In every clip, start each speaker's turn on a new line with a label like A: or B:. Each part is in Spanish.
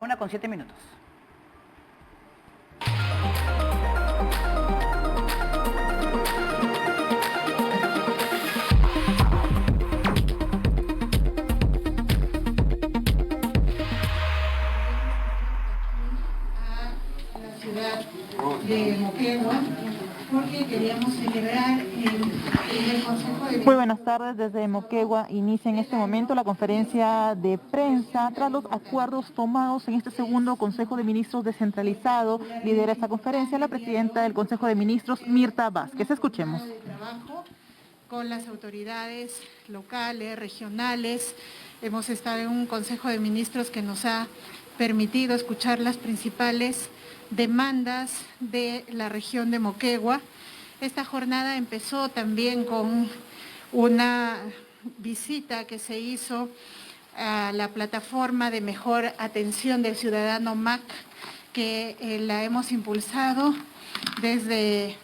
A: 1:07.
B: La ciudad de Moquegua, porque queríamos celebrar el Consejo de...
C: Muy buenas tardes, desde Moquegua inicia en este momento la conferencia de prensa tras los acuerdos tomados en este segundo Consejo de Ministros descentralizado. Lidera esta conferencia la presidenta del Consejo de Ministros, Mirta Vázquez. Escuchemos.
B: Con las autoridades locales, regionales, hemos estado en un Consejo de Ministros que nos ha permitido escuchar las principales demandas de la región de Moquegua. Esta jornada empezó también con una visita que se hizo a la plataforma de mejor atención del ciudadano MAC, que la hemos impulsado desde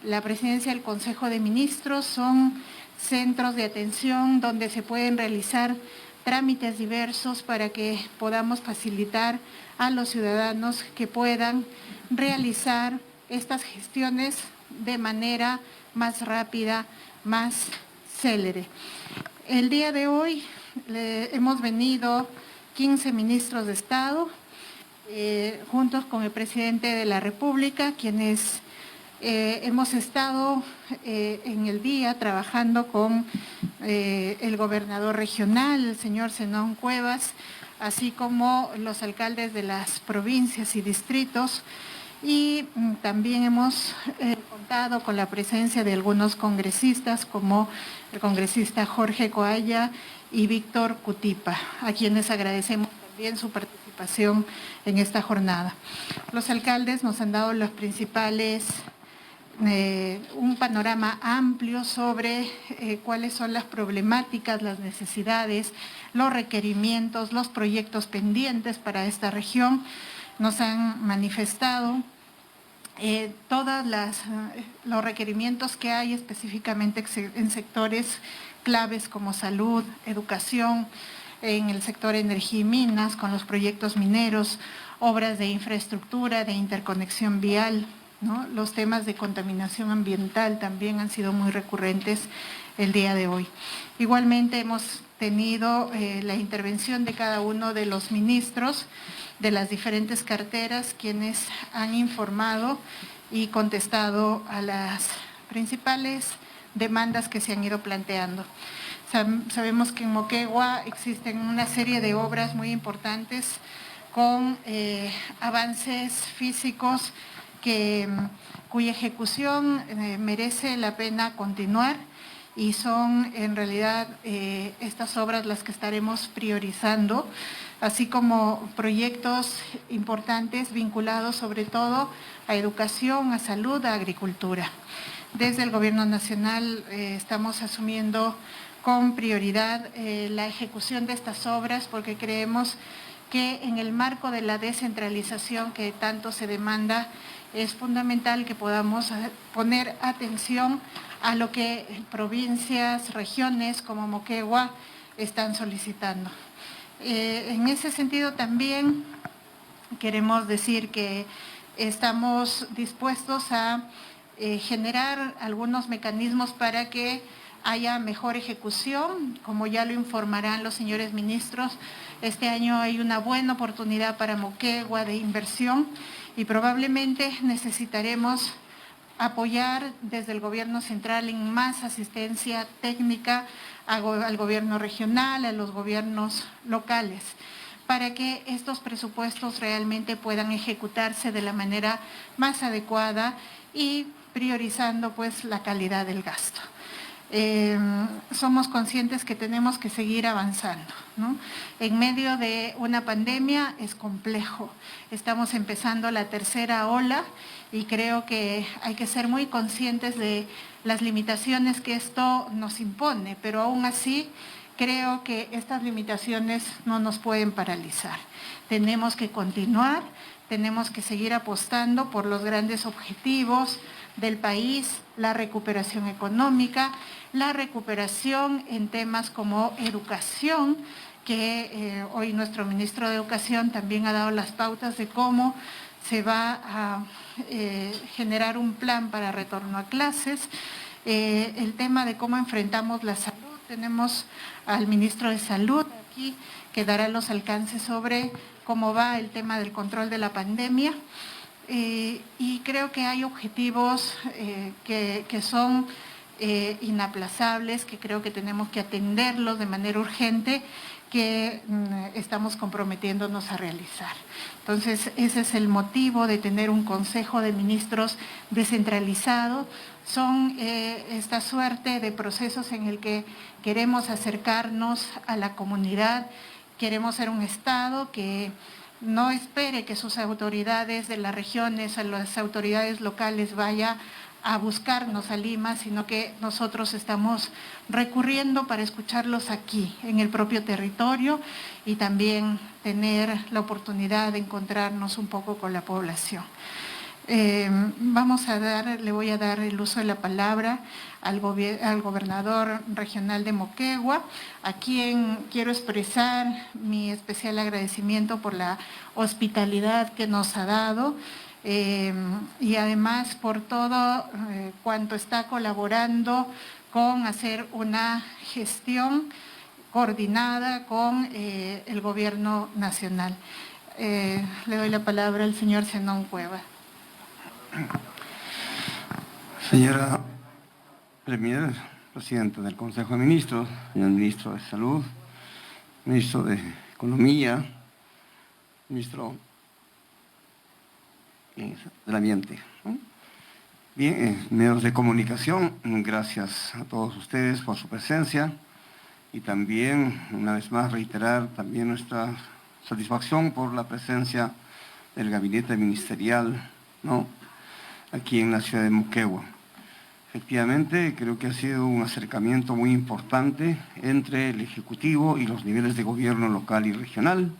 B: la presidencia del Consejo de Ministros. Son centros de atención donde se pueden realizar trámites diversos para que podamos facilitar a los ciudadanos que puedan realizar estas gestiones de manera más rápida, más célere. El día de hoy hemos venido 15 ministros de Estado, juntos con el presidente de la República, quienes hemos estado en el día trabajando con el gobernador regional, el señor Zenón Cuevas, así como los alcaldes de las provincias y distritos, y también hemos contado con la presencia de algunos congresistas, como el congresista Jorge Coalla y Víctor Cutipa, a quienes agradecemos también su participación en esta jornada. Los alcaldes nos han dado los principales un panorama amplio sobre cuáles son las problemáticas, las necesidades, los requerimientos, los proyectos pendientes para esta región. Nos han manifestado todos los requerimientos que hay específicamente en sectores claves como salud, educación, en el sector energía y minas, con los proyectos mineros, obras de infraestructura, de interconexión vial, ¿no? Los temas de contaminación ambiental también han sido muy recurrentes el día de hoy. Igualmente hemos tenido la intervención de cada uno de los ministros de las diferentes carteras, quienes han informado y contestado a las principales demandas que se han ido planteando. Sabemos que en Moquegua existen una serie de obras muy importantes con avances físicos cuya ejecución merece la pena continuar, y son en realidad estas obras las que estaremos priorizando, así como proyectos importantes vinculados sobre todo a educación, a salud, a agricultura. Desde el Gobierno Nacional estamos asumiendo con prioridad la ejecución de estas obras, porque creemos que en el marco de la descentralización que tanto se demanda, es fundamental que podamos poner atención a lo que provincias, regiones como Moquegua están solicitando. En ese sentido también queremos decir que estamos dispuestos a generar algunos mecanismos para que haya mejor ejecución. Como ya lo informarán los señores ministros, este año hay una buena oportunidad para Moquegua de inversión, y probablemente necesitaremos apoyar desde el gobierno central en más asistencia técnica al gobierno regional, a los gobiernos locales, para que estos presupuestos realmente puedan ejecutarse de la manera más adecuada y priorizando pues la calidad del gasto. Somos conscientes que tenemos que seguir avanzando, ¿no? En medio de una pandemia es complejo. Estamos empezando la tercera ola y creo que hay que ser muy conscientes de las limitaciones que esto nos impone, pero aún así creo que estas limitaciones no nos pueden paralizar. Tenemos que continuar, tenemos que seguir apostando por los grandes objetivos del país, la recuperación económica, la recuperación en temas como educación, que hoy nuestro ministro de Educación también ha dado las pautas de cómo se va a generar un plan para retorno a clases. El tema de cómo enfrentamos la salud, tenemos al ministro de Salud aquí que dará los alcances sobre cómo va el tema del control de la pandemia. Y creo que hay objetivos que son inaplazables, que creo que tenemos que atenderlos de manera urgente, que estamos comprometiéndonos a realizar. Entonces, ese es el motivo de tener un Consejo de Ministros descentralizado. Son esta suerte de procesos en el que queremos acercarnos a la comunidad, queremos ser un Estado que no espere que sus autoridades de las regiones, a las autoridades locales vaya a buscarnos a Lima, sino que nosotros estamos recurriendo para escucharlos aquí, en el propio territorio, y también tener la oportunidad de encontrarnos un poco con la población. Le voy a dar el uso de la palabra al gobernador regional de Moquegua, a quien quiero expresar mi especial agradecimiento por la hospitalidad que nos ha dado y además por todo cuanto está colaborando con hacer una gestión coordinada con el gobierno nacional. Le doy la palabra al señor Zenón Cueva.
A: Señora Premier, Presidenta del Consejo de Ministros, señor Ministro de Salud, Ministro de Economía, Ministro del Ambiente. Bien, medios de comunicación, gracias a todos ustedes por su presencia y también, una vez más, reiterar también nuestra satisfacción por la presencia del gabinete ministerial, aquí en la ciudad de Moquegua. Efectivamente, creo que ha sido un acercamiento muy importante entre el Ejecutivo y los niveles de gobierno local y regional.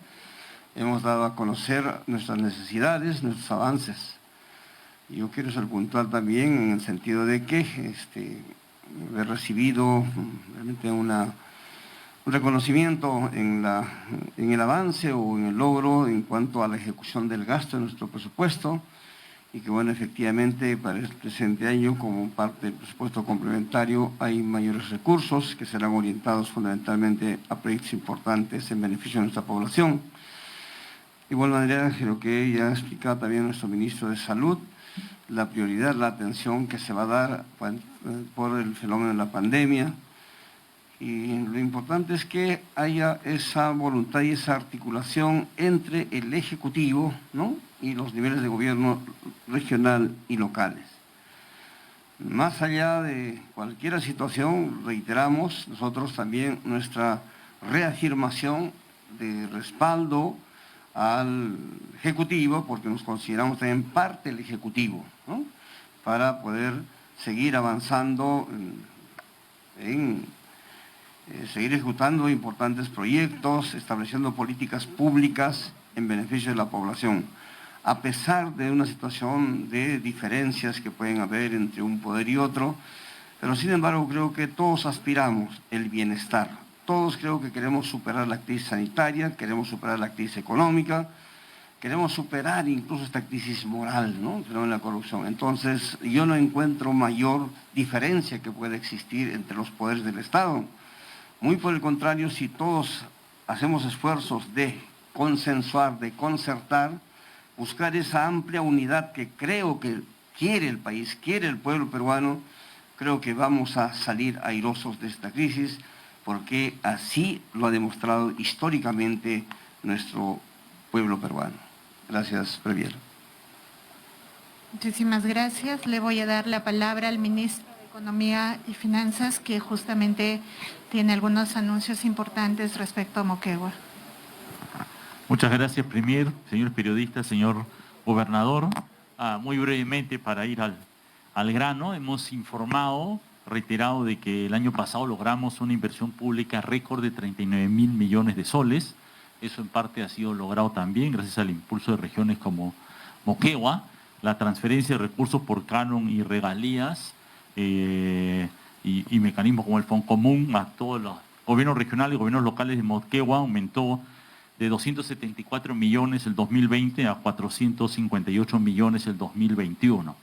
A: Hemos dado a conocer nuestras necesidades, nuestros avances. Yo quiero ser puntual también en el sentido de que he recibido realmente un reconocimiento en el avance o en el logro en cuanto a la ejecución del gasto de nuestro presupuesto, y que, bueno, efectivamente, para el presente año, como parte del presupuesto complementario, hay mayores recursos que serán orientados fundamentalmente a proyectos importantes en beneficio de nuestra población. De igual manera, creo que ya ha explicado también nuestro ministro de Salud, la prioridad, la atención que se va a dar por el fenómeno de la pandemia. Y lo importante es que haya esa voluntad y esa articulación entre el Ejecutivo, y los niveles de gobierno regional y locales. Más allá de cualquier situación, reiteramos nosotros también nuestra reafirmación de respaldo al Ejecutivo, porque nos consideramos también parte del Ejecutivo, para poder seguir avanzando seguir ejecutando importantes proyectos, estableciendo políticas públicas en beneficio de la población. A pesar de una situación de diferencias que pueden haber entre un poder y otro, pero sin embargo creo que todos aspiramos el bienestar. Todos creo que queremos superar la crisis sanitaria, queremos superar la crisis económica, queremos superar incluso esta crisis moral, de la corrupción. Entonces, yo no encuentro mayor diferencia que pueda existir entre los poderes del Estado. Muy por el contrario, si todos hacemos esfuerzos de consensuar, de concertar, buscar esa amplia unidad que creo que quiere el país, quiere el pueblo peruano, creo que vamos a salir airosos de esta crisis, porque así lo ha demostrado históricamente nuestro pueblo peruano. Gracias, Premier.
B: Muchísimas gracias. Le voy a dar la palabra al ministro de Economía y Finanzas, que justamente tiene algunos anuncios importantes respecto a Moquegua.
D: Muchas gracias, Premier, señor periodista, señor gobernador. Muy brevemente, para ir al grano, hemos informado, reiterado, de que el año pasado logramos una inversión pública récord de 39.000 millones de soles. Eso en parte ha sido logrado también gracias al impulso de regiones como Moquegua, la transferencia de recursos por canon y regalías y mecanismos como el Fondo Común a todas las gobierno regional y gobiernos locales de Moquegua aumentó de 274 millones el 2020 a 458 millones el 2021.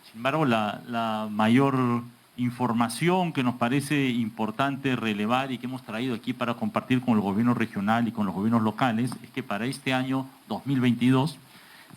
D: Sin embargo, la mayor información que nos parece importante relevar y que hemos traído aquí para compartir con el gobierno regional y con los gobiernos locales es que para este año 2022,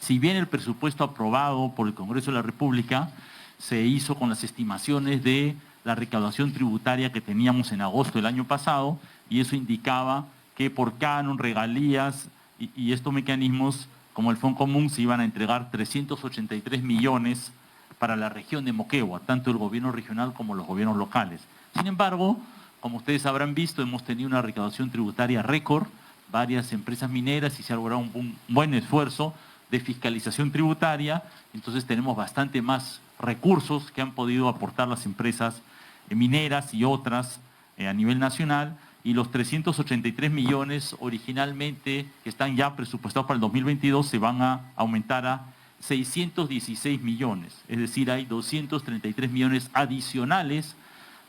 D: si bien el presupuesto aprobado por el Congreso de la República se hizo con las estimaciones de la recaudación tributaria que teníamos en agosto del año pasado, y eso indicaba que por canon, regalías y estos mecanismos como el Fondo Común se iban a entregar 383 millones para la región de Moquegua, tanto el gobierno regional como los gobiernos locales. Sin embargo, como ustedes habrán visto, hemos tenido una recaudación tributaria récord, varias empresas mineras y se ha logrado un buen esfuerzo de fiscalización tributaria, entonces tenemos bastante más recursos que han podido aportar las empresas mineras y otras a nivel nacional, y los 383 millones originalmente que están ya presupuestados para el 2022 se van a aumentar a 616 millones, es decir, hay 233 millones adicionales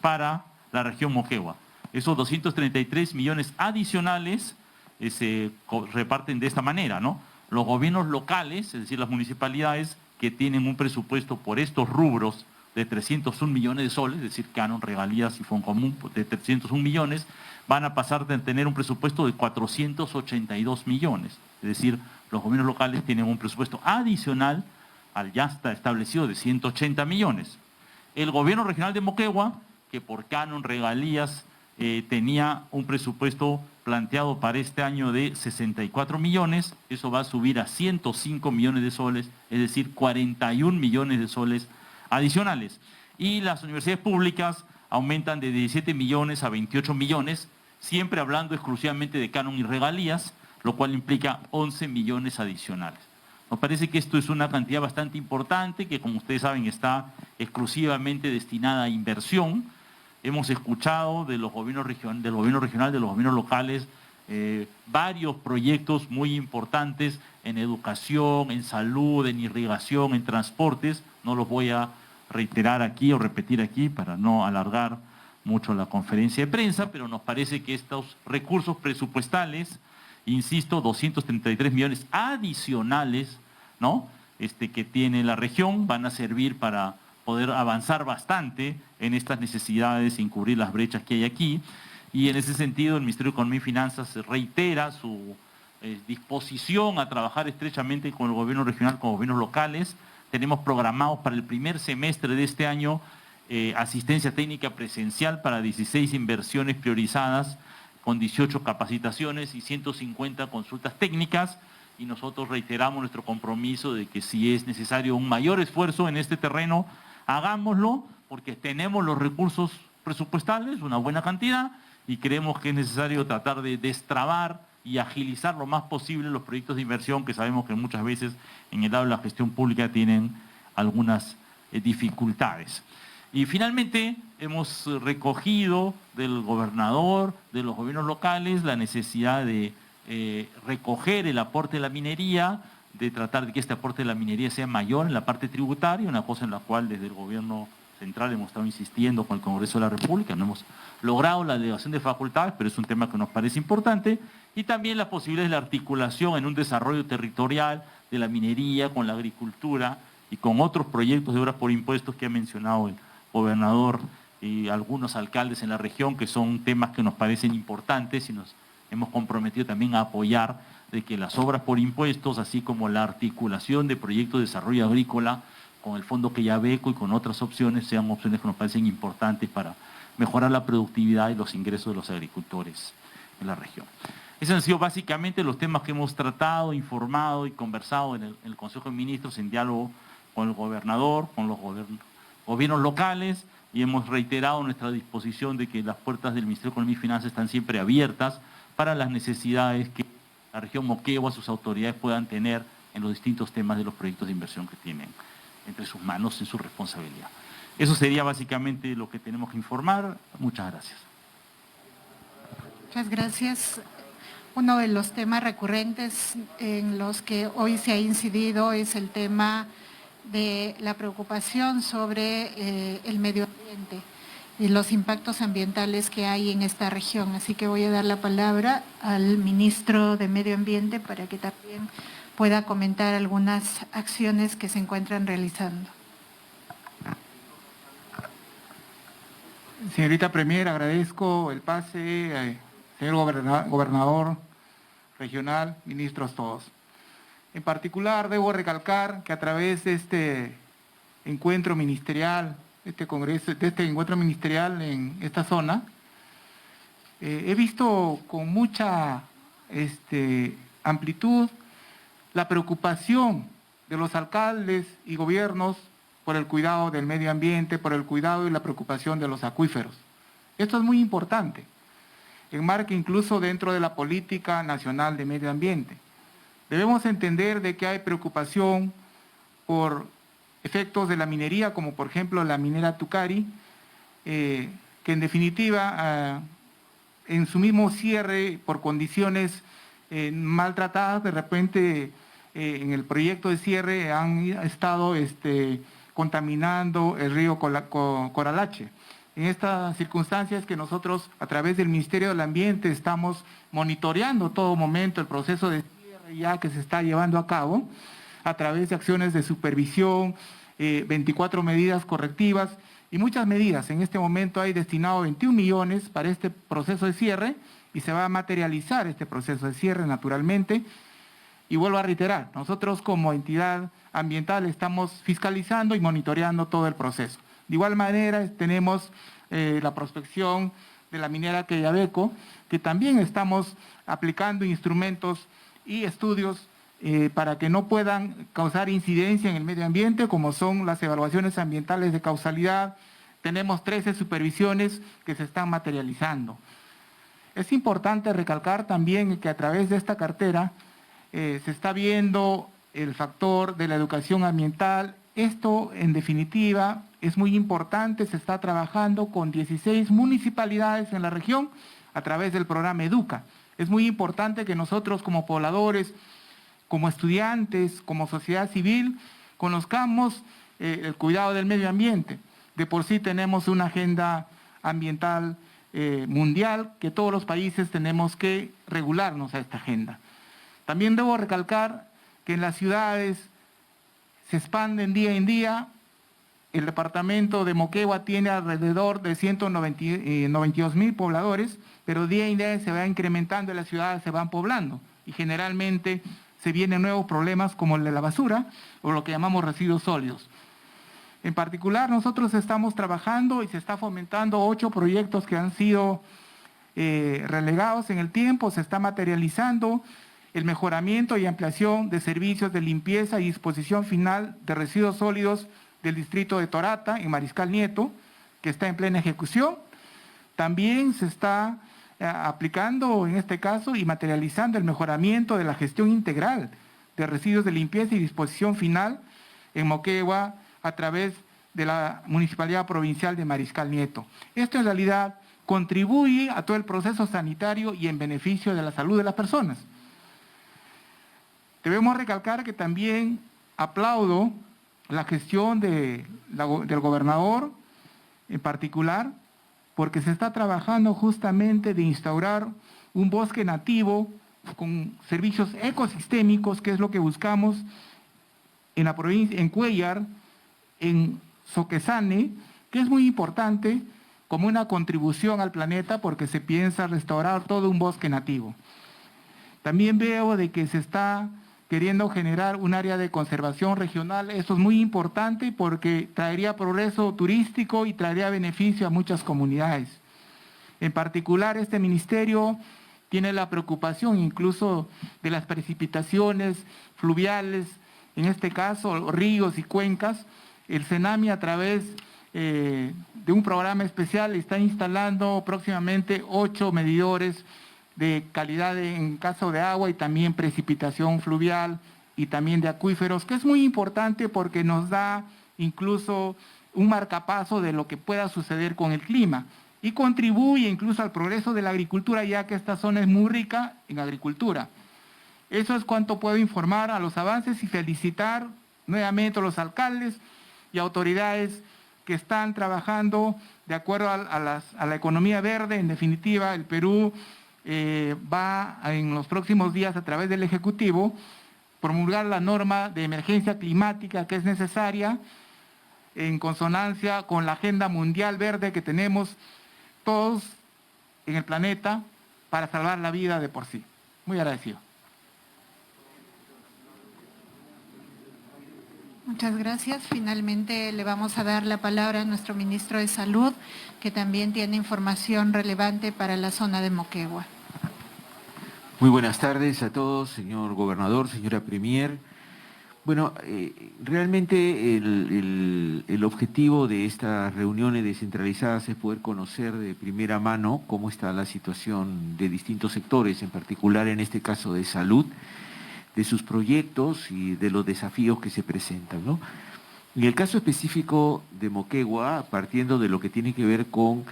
D: para la región Moquegua. Esos 233 millones adicionales se reparten de esta manera, ¿no? Los gobiernos locales, es decir, las municipalidades que tienen un presupuesto por estos rubros de 301 millones de soles, es decir, canon, regalías y Fondo Común de 301 millones, van a pasar de tener un presupuesto de 482 millones. Es decir, los gobiernos locales tienen un presupuesto adicional al ya está establecido de 180 millones. El gobierno regional de Moquegua, que por canon, regalías, tenía un presupuesto planteado para este año de 64 millones, eso va a subir a 105 millones de soles, es decir, 41 millones de soles adicionales. Y las universidades públicas aumentan de 17 millones a 28 millones, siempre hablando exclusivamente de canon y regalías, lo cual implica 11 millones adicionales. Nos parece que esto es una cantidad bastante importante que, como ustedes saben, está exclusivamente destinada a inversión. Hemos escuchado del gobierno regional, de los gobiernos locales, varios proyectos muy importantes en educación, en salud, en irrigación, en transportes. No los voy a reiterar aquí o repetir aquí para no alargar mucho la conferencia de prensa, pero nos parece que estos recursos presupuestales, insisto, 233 millones adicionales, ¿no? Que tiene la región, van a servir para poder avanzar bastante en estas necesidades sin cubrir las brechas que hay aquí. Y en ese sentido, el Ministerio de Economía y Finanzas reitera su disposición a trabajar estrechamente con el gobierno regional, con gobiernos locales. Tenemos programados para el primer semestre de este año asistencia técnica presencial para 16 inversiones priorizadas, con 18 capacitaciones y 150 consultas técnicas, y nosotros reiteramos nuestro compromiso de que si es necesario un mayor esfuerzo en este terreno, hagámoslo, porque tenemos los recursos presupuestales, una buena cantidad, y creemos que es necesario tratar de destrabar y agilizar lo más posible los proyectos de inversión que sabemos que muchas veces en el lado de la gestión pública tienen algunas dificultades. Y finalmente hemos recogido del gobernador, de los gobiernos locales, la necesidad de recoger el aporte de la minería, de tratar de que este aporte de la minería sea mayor en la parte tributaria, una cosa en la cual desde el gobierno central hemos estado insistiendo con el Congreso de la República. No hemos logrado la delegación de facultades, pero es un tema que nos parece importante, y también la posibilidad de la articulación en un desarrollo territorial de la minería con la agricultura y con otros proyectos de obras por impuestos que ha mencionado el gobernador y algunos alcaldes en la región, que son temas que nos parecen importantes y nos hemos comprometido también a apoyar de que las obras por impuestos, así como la articulación de proyectos de desarrollo agrícola con el Fondo Quellaveco y con otras opciones, sean opciones que nos parecen importantes para mejorar la productividad y los ingresos de los agricultores en la región. Esos han sido básicamente los temas que hemos tratado, informado y conversado en el Consejo de Ministros en diálogo con el gobernador, con los gobiernos locales, y hemos reiterado nuestra disposición de que las puertas del Ministerio de Economía y Finanzas están siempre abiertas para las necesidades que la región Moquegua, sus autoridades puedan tener en los distintos temas de los proyectos de inversión que tienen entre sus manos, en su responsabilidad. Eso sería básicamente lo que tenemos que informar. Muchas gracias.
B: Muchas gracias. Uno de los temas recurrentes en los que hoy se ha incidido es el tema de la preocupación sobre el medio ambiente. los impactos ambientales que hay en esta región. Así que voy a dar la palabra al ministro de Medio Ambiente para que también pueda comentar algunas acciones que se encuentran realizando.
E: Señorita Premier, agradezco el pase, señor gobernador regional, ministros todos. En particular, debo recalcar que a través de este encuentro ministerial, este encuentro ministerial en esta zona, he visto con mucha amplitud la preocupación de los alcaldes y gobiernos por el cuidado del medio ambiente, por el cuidado y la preocupación de los acuíferos. Esto es muy importante, enmarca incluso dentro de la política nacional de medio ambiente. Debemos entender de que hay preocupación por efectos de la minería, como por ejemplo la minera Tucari, que en definitiva, en su mismo cierre, por condiciones maltratadas, de repente en el proyecto de cierre han estado contaminando el río Coralache. En estas circunstancias que nosotros a través del Ministerio del Ambiente estamos monitoreando todo momento el proceso de cierre ya que se está llevando a cabo, a través de acciones de supervisión, 24 medidas correctivas y muchas medidas. En este momento hay destinado 21 millones para este proceso de cierre y se va a materializar este proceso de cierre naturalmente. Y vuelvo a reiterar, nosotros como entidad ambiental estamos fiscalizando y monitoreando todo el proceso. De igual manera tenemos la prospección de la minera Quellaveco, que también estamos aplicando instrumentos y estudios para que no puedan causar incidencia en el medio ambiente, como son las evaluaciones ambientales de causalidad. Tenemos 13 supervisiones que se están materializando. Es importante recalcar también que a través de esta cartera se está viendo el factor de la educación ambiental. Esto, en definitiva, es muy importante. Se está trabajando con 16 municipalidades en la región a través del programa Educa. Es muy importante que nosotros como pobladores, como estudiantes, como sociedad civil, conozcamos el cuidado del medio ambiente. De por sí tenemos una agenda ambiental mundial que todos los países tenemos que regularnos a esta agenda. También debo recalcar que en las ciudades se expanden día en día. El departamento de Moquegua tiene alrededor de 192.000 pobladores, pero día en día se va incrementando y las ciudades se van poblando. Y generalmente se vienen nuevos problemas como el de la basura o lo que llamamos residuos sólidos. En particular, nosotros estamos trabajando y se está fomentando 8 proyectos que han sido relegados en el tiempo. Se está materializando el mejoramiento y ampliación de servicios de limpieza y disposición final de residuos sólidos del distrito de Torata, en Mariscal Nieto, que está en plena ejecución. También se está aplicando, en este caso, y materializando el mejoramiento de la gestión integral de residuos de limpieza y disposición final en Moquegua a través de la Municipalidad Provincial de Mariscal Nieto. Esto en realidad contribuye a todo el proceso sanitario y en beneficio de la salud de las personas. Debemos recalcar que también aplaudo la gestión del gobernador en particular, porque se está trabajando justamente de instaurar un bosque nativo con servicios ecosistémicos, que es lo que buscamos en la provincia, en Cuellar, en Soquesane, que es muy importante como una contribución al planeta porque se piensa restaurar todo un bosque nativo. También veo de que se está queriendo generar un área de conservación regional. Esto es muy importante porque traería progreso turístico y traería beneficio a muchas comunidades. En particular, este ministerio tiene la preocupación incluso de las precipitaciones fluviales, en este caso ríos y cuencas. El CENAMI, a través de un programa especial, está instalando próximamente 8 medidores de calidad en caso de agua y también precipitación fluvial y también de acuíferos, que es muy importante porque nos da incluso un marcapaso de lo que pueda suceder con el clima y contribuye incluso al progreso de la agricultura, ya que esta zona es muy rica en agricultura. Eso es cuanto puedo informar a los avances y felicitar nuevamente a los alcaldes y autoridades que están trabajando de acuerdo a la economía verde. En definitiva, el Perú va en los próximos días, a través del Ejecutivo, promulgar la norma de emergencia climática que es necesaria en consonancia con la agenda mundial verde que tenemos todos en el planeta para salvar la vida de por sí. Muy agradecido.
B: Muchas gracias. Finalmente le vamos a dar la palabra a nuestro ministro de Salud, que también tiene información relevante para la zona de Moquegua.
F: Muy buenas tardes a todos, señor gobernador, señora premier. Bueno, realmente el objetivo de estas reuniones descentralizadas es poder conocer de primera mano cómo está la situación de distintos sectores, en particular en este caso de salud, de sus proyectos y de los desafíos que se presentan, ¿no? En el caso específico de Moquegua, partiendo de lo que tiene que ver con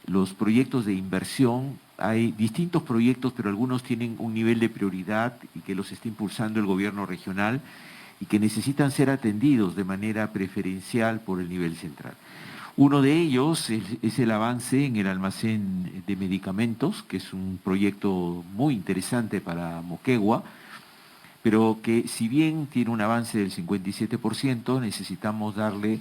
F: los proyectos de inversión, hay distintos proyectos, pero algunos tienen un nivel de prioridad y que los está impulsando el gobierno regional y que necesitan ser atendidos de manera preferencial por el nivel central. Uno de ellos es el avance en el almacén de medicamentos, que es un proyecto muy interesante para Moquegua, pero que si bien tiene un avance del 57%, necesitamos darle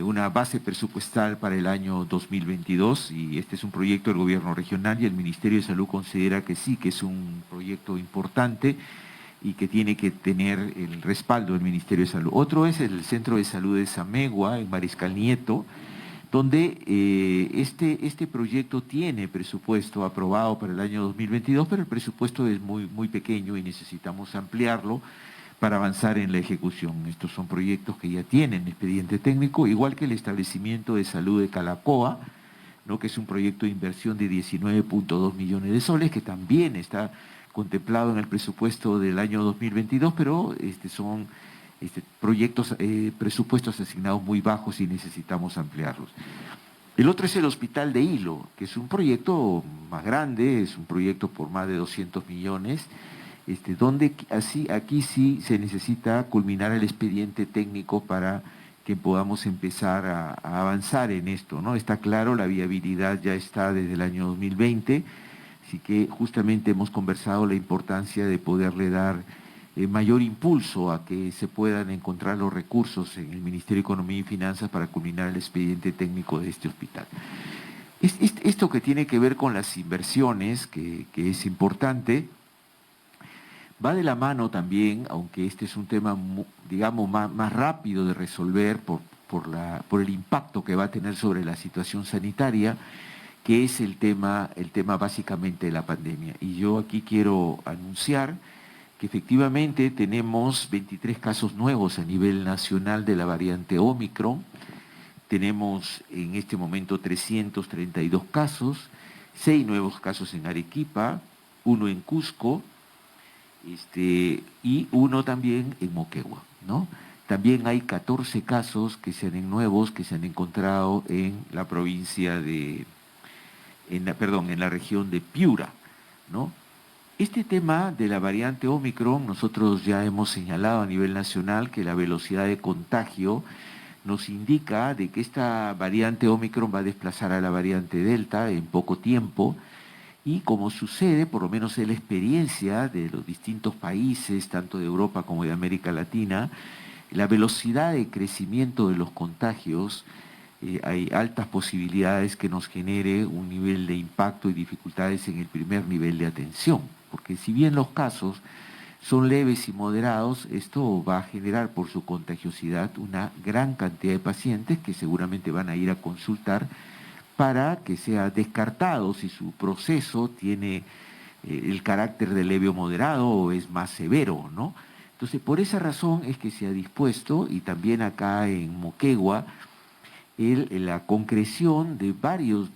F: una base presupuestal para el año 2022, y este es un proyecto del gobierno regional y el Ministerio de Salud considera que sí, que es un proyecto importante y que tiene que tener el respaldo del Ministerio de Salud. Otro es el Centro de Salud de Samegua, en Mariscal Nieto, donde este proyecto tiene presupuesto aprobado para el año 2022, pero el presupuesto es muy pequeño y necesitamos ampliarlo para avanzar en la ejecución. Estos son proyectos que ya tienen expediente técnico, igual que el establecimiento de salud de Calacoa, ¿no?, que es un proyecto de inversión de 19.2 millones de soles, que también está contemplado en el presupuesto del año 2022, pero son proyectos, presupuestos asignados muy bajos y necesitamos ampliarlos. El otro es el Hospital de Hilo, que es un proyecto más grande, es un proyecto por más de 200 millones, donde aquí sí se necesita culminar el expediente técnico para que podamos empezar a avanzar en esto, ¿no? Está claro, la viabilidad ya está desde el año 2020, así que justamente hemos conversado la importancia de poderle dar mayor impulso a que se puedan encontrar los recursos en el Ministerio de Economía y Finanzas para culminar el expediente técnico de este hospital. Esto que tiene que ver con las inversiones, que es importante, va de la mano también, aunque este es un tema, digamos, más rápido de resolver por el impacto que va a tener sobre la situación sanitaria, que es el tema básicamente de la pandemia. Y yo aquí quiero anunciar que efectivamente tenemos 23 casos nuevos a nivel nacional de la variante Omicron. Tenemos en este momento 332 casos, 6 nuevos casos en Arequipa, 1 en Cusco, y 1 también en Moquegua, ¿no? También hay 14 casos nuevos que se han encontrado en la provincia en la región de Piura, ¿no? Este tema de la variante Omicron, nosotros ya hemos señalado a nivel nacional que la velocidad de contagio nos indica de que esta variante Omicron va a desplazar a la variante Delta en poco tiempo, y como sucede, por lo menos en la experiencia de los distintos países, tanto de Europa como de América Latina, la velocidad de crecimiento de los contagios, hay altas posibilidades que nos genere un nivel de impacto y dificultades en el primer nivel de atención. Porque si bien los casos son leves y moderados, esto va a generar por su contagiosidad una gran cantidad de pacientes que seguramente van a ir a consultar para que sea descartado si su proceso tiene el carácter de leve o moderado o es más severo, ¿no? Entonces, por esa razón es que se ha dispuesto, y también acá en Moquegua, la concreción de varios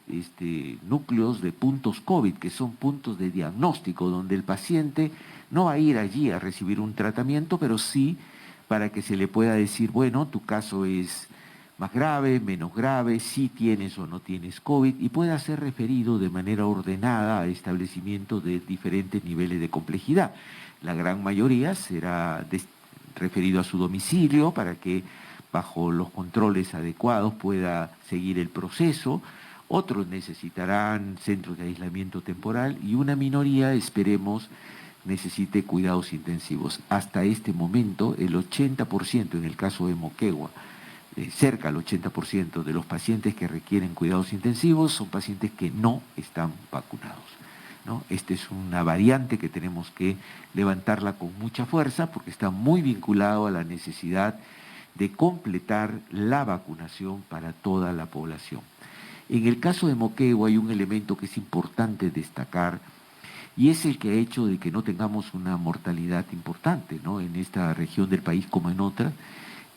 F: núcleos de puntos COVID, que son puntos de diagnóstico, donde el paciente no va a ir allí a recibir un tratamiento, pero sí para que se le pueda decir, bueno, tu caso es más grave, menos grave, si tienes o no tienes COVID, y pueda ser referido de manera ordenada a establecimientos de diferentes niveles de complejidad. La gran mayoría será referido a su domicilio para que bajo los controles adecuados pueda seguir el proceso, otros necesitarán centros de aislamiento temporal y una minoría, esperemos, necesite cuidados intensivos. Hasta este momento, el 80% en el caso de Moquegua, cerca del 80% de los pacientes que requieren cuidados intensivos son pacientes que no están vacunados, ¿no? Esta es una variante que tenemos que levantarla con mucha fuerza porque está muy vinculado a la necesidad de completar la vacunación para toda la población. En el caso de Moquegua hay un elemento que es importante destacar y es el que ha hecho de que no tengamos una mortalidad importante, ¿no?, en esta región del país como en otras,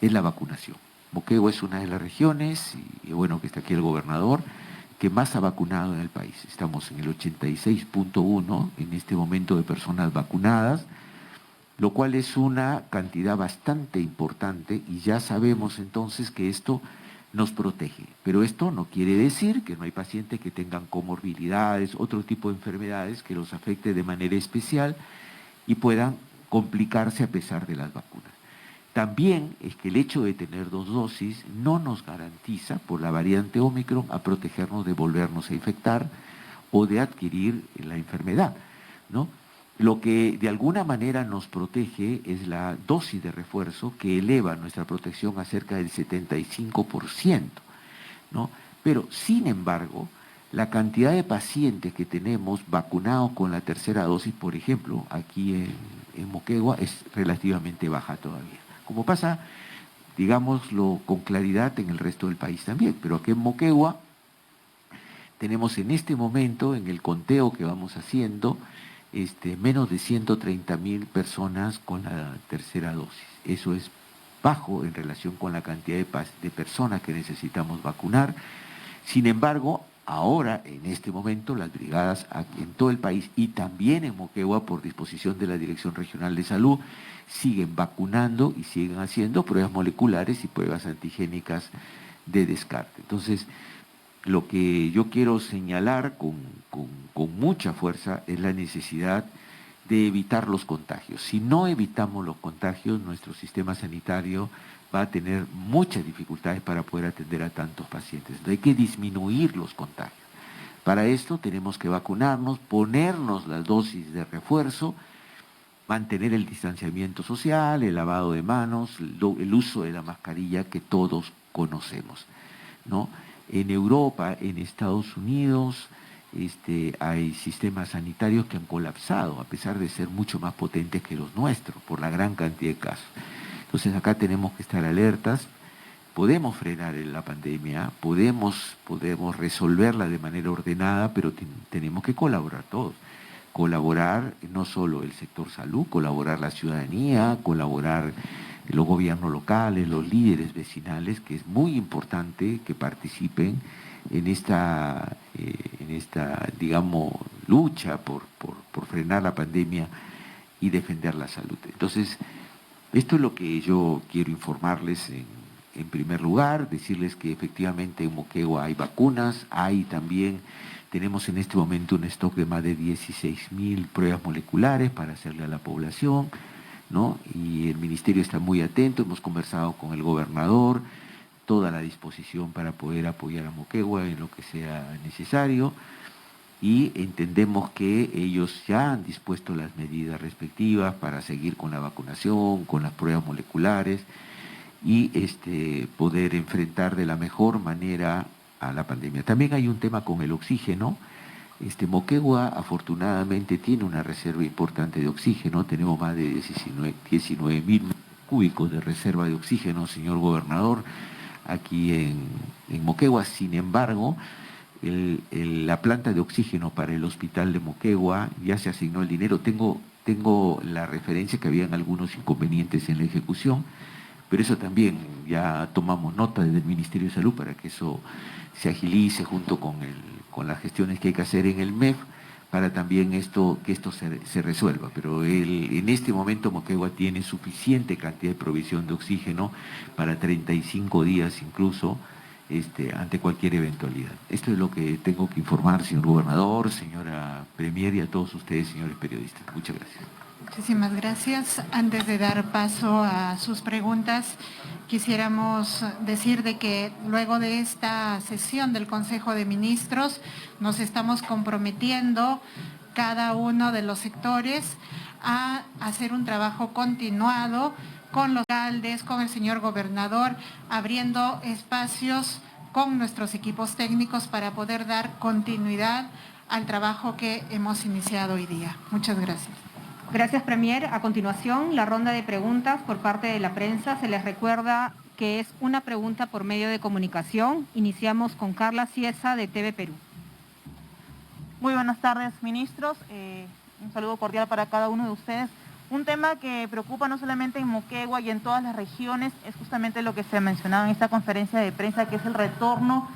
F: es la vacunación. Moquegua es una de las regiones, y bueno que está aquí el gobernador, que más ha vacunado en el país. Estamos en el 86.1 en este momento de personas vacunadas, lo cual es una cantidad bastante importante y ya sabemos entonces que esto nos protege. Pero esto no quiere decir que no hay pacientes que tengan comorbilidades, otro tipo de enfermedades que los afecte de manera especial y puedan complicarse a pesar de las vacunas. También es que el hecho de tener 2 dosis no nos garantiza, por la variante Ómicron, a protegernos de volvernos a infectar o de adquirir la enfermedad, ¿no? Lo que de alguna manera nos protege es la dosis de refuerzo que eleva nuestra protección a cerca del 75%, ¿no? Pero, sin embargo, la cantidad de pacientes que tenemos vacunados con la tercera dosis, por ejemplo, aquí en Moquegua, es relativamente baja todavía. Como pasa, digámoslo con claridad, en el resto del país también. Pero aquí en Moquegua tenemos en este momento, en el conteo que vamos haciendo, menos de 130.000 personas con la tercera dosis. Eso es bajo en relación con la cantidad de personas que necesitamos vacunar. Sin embargo, ahora, en este momento, las brigadas aquí en todo el país y también en Moquegua, por disposición de la Dirección Regional de Salud, siguen vacunando y siguen haciendo pruebas moleculares y pruebas antigénicas de descarte. Entonces, lo que yo quiero señalar con mucha fuerza es la necesidad de evitar los contagios. Si no evitamos los contagios, nuestro sistema sanitario va a tener muchas dificultades para poder atender a tantos pacientes. Hay que disminuir los contagios. Para esto tenemos que vacunarnos, ponernos las dosis de refuerzo, mantener el distanciamiento social, el lavado de manos, el uso de la mascarilla que todos conocemos, ¿no? En Europa, en Estados Unidos, hay sistemas sanitarios que han colapsado, a pesar de ser mucho más potentes que los nuestros, por la gran cantidad de casos. Entonces acá tenemos que estar alertas, podemos frenar la pandemia, podemos resolverla de manera ordenada, pero tenemos que colaborar todos. Colaborar no solo el sector salud, colaborar la ciudadanía, colaborar los gobiernos locales, los líderes vecinales, que es muy importante que participen en esta digamos, lucha por frenar la pandemia y defender la salud. Entonces, esto es lo que yo quiero informarles en primer lugar, decirles que efectivamente en Moquegua hay vacunas, tenemos en este momento un stock de más de 16.000 pruebas moleculares para hacerle a la población, ¿no? Y el ministerio está muy atento, hemos conversado con el gobernador, toda la disposición para poder apoyar a Moquegua en lo que sea necesario, y entendemos que ellos ya han dispuesto las medidas respectivas para seguir con la vacunación, con las pruebas moleculares y poder enfrentar de la mejor manera a la pandemia. También hay un tema con el oxígeno. Moquegua afortunadamente tiene una reserva importante de oxígeno, tenemos más de 19.000 cúbicos de reserva de oxígeno, señor gobernador, aquí en Moquegua. Sin embargo, la planta de oxígeno para el hospital de Moquegua ya se asignó el dinero. Tengo la referencia que habían algunos inconvenientes en la ejecución, pero eso también ya tomamos nota desde el Ministerio de Salud para que eso se agilice junto con las gestiones que hay que hacer en el MEF para también que esto se resuelva. Pero en este momento Moquegua tiene suficiente cantidad de provisión de oxígeno para 35 días incluso, ante cualquier eventualidad. Esto es lo que tengo que informar, señor gobernador, señora Premier, y a todos ustedes, señores periodistas. Muchas gracias.
B: Muchísimas gracias. Antes de dar paso a sus preguntas, quisiéramos decir de que luego de esta sesión del Consejo de Ministros nos estamos comprometiendo cada uno de los sectores a hacer un trabajo continuado con los alcaldes, con el señor gobernador, abriendo espacios con nuestros equipos técnicos para poder dar continuidad al trabajo que hemos iniciado hoy día. Muchas gracias.
G: Gracias, Premier. A continuación, la ronda de preguntas por parte de la prensa. Se les recuerda que es una pregunta por medio de comunicación. Iniciamos con Carla Ciesa de TV Perú.
C: Muy buenas tardes, ministros. Un saludo cordial para cada uno de ustedes. Un tema que preocupa no solamente en Moquegua y en todas las regiones es justamente lo que se ha mencionado en esta conferencia de prensa, que es el retorno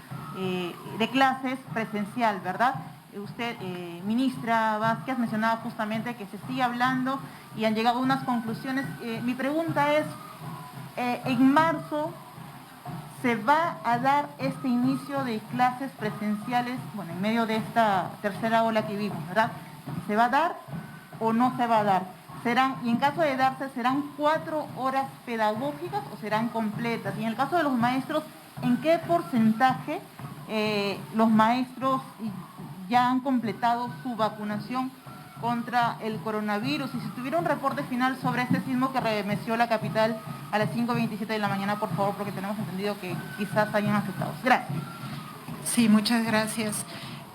C: de clases presencial, ¿verdad? Usted, ministra Vázquez, mencionaba justamente que se sigue hablando y han llegado a unas conclusiones. Mi pregunta es, en marzo se va a dar este inicio de clases presenciales, bueno, en medio de esta tercera ola que vivimos, ¿verdad? ¿Se va a dar o no se va a dar? Y en caso de darse, ¿serán 4 horas pedagógicas o serán completas? Y en el caso de los maestros, ¿en qué porcentaje los maestros ya han completado su vacunación contra el coronavirus? Y si tuviera un reporte final sobre este sismo que remeció la capital a las 5:27 de la mañana, por favor, porque tenemos entendido que quizás hayan afectados. Gracias.
B: Sí, muchas gracias.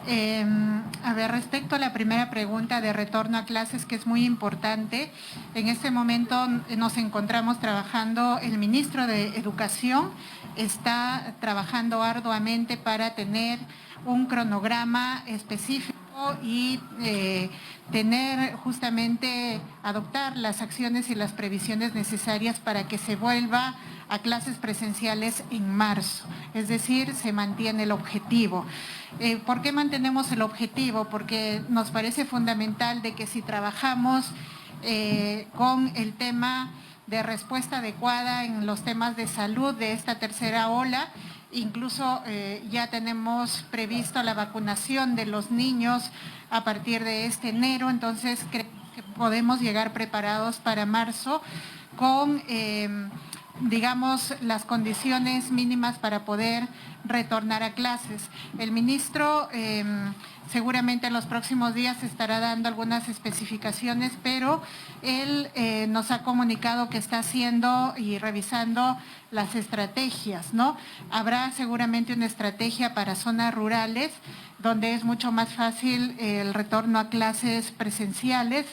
B: A ver, respecto a la primera pregunta de retorno a clases, que es muy importante, en este momento nos encontramos trabajando, el ministro de Educación está trabajando arduamente para tener un cronograma específico y tener justamente, adoptar las acciones y las previsiones necesarias para que se vuelva a clases presenciales en marzo, es decir, se mantiene el objetivo. ¿Por qué mantenemos el objetivo? Porque nos parece fundamental de que si trabajamos con el tema de respuesta adecuada en los temas de salud de esta tercera ola, incluso ya tenemos previsto la vacunación de los niños a partir de este enero, entonces creo que podemos llegar preparados para marzo con digamos, las condiciones mínimas para poder retornar a clases. El ministro seguramente en los próximos días estará dando algunas especificaciones, pero él nos ha comunicado que está haciendo y revisando las estrategias, ¿no? Habrá seguramente una estrategia para zonas rurales, donde es mucho más fácil el retorno a clases presenciales,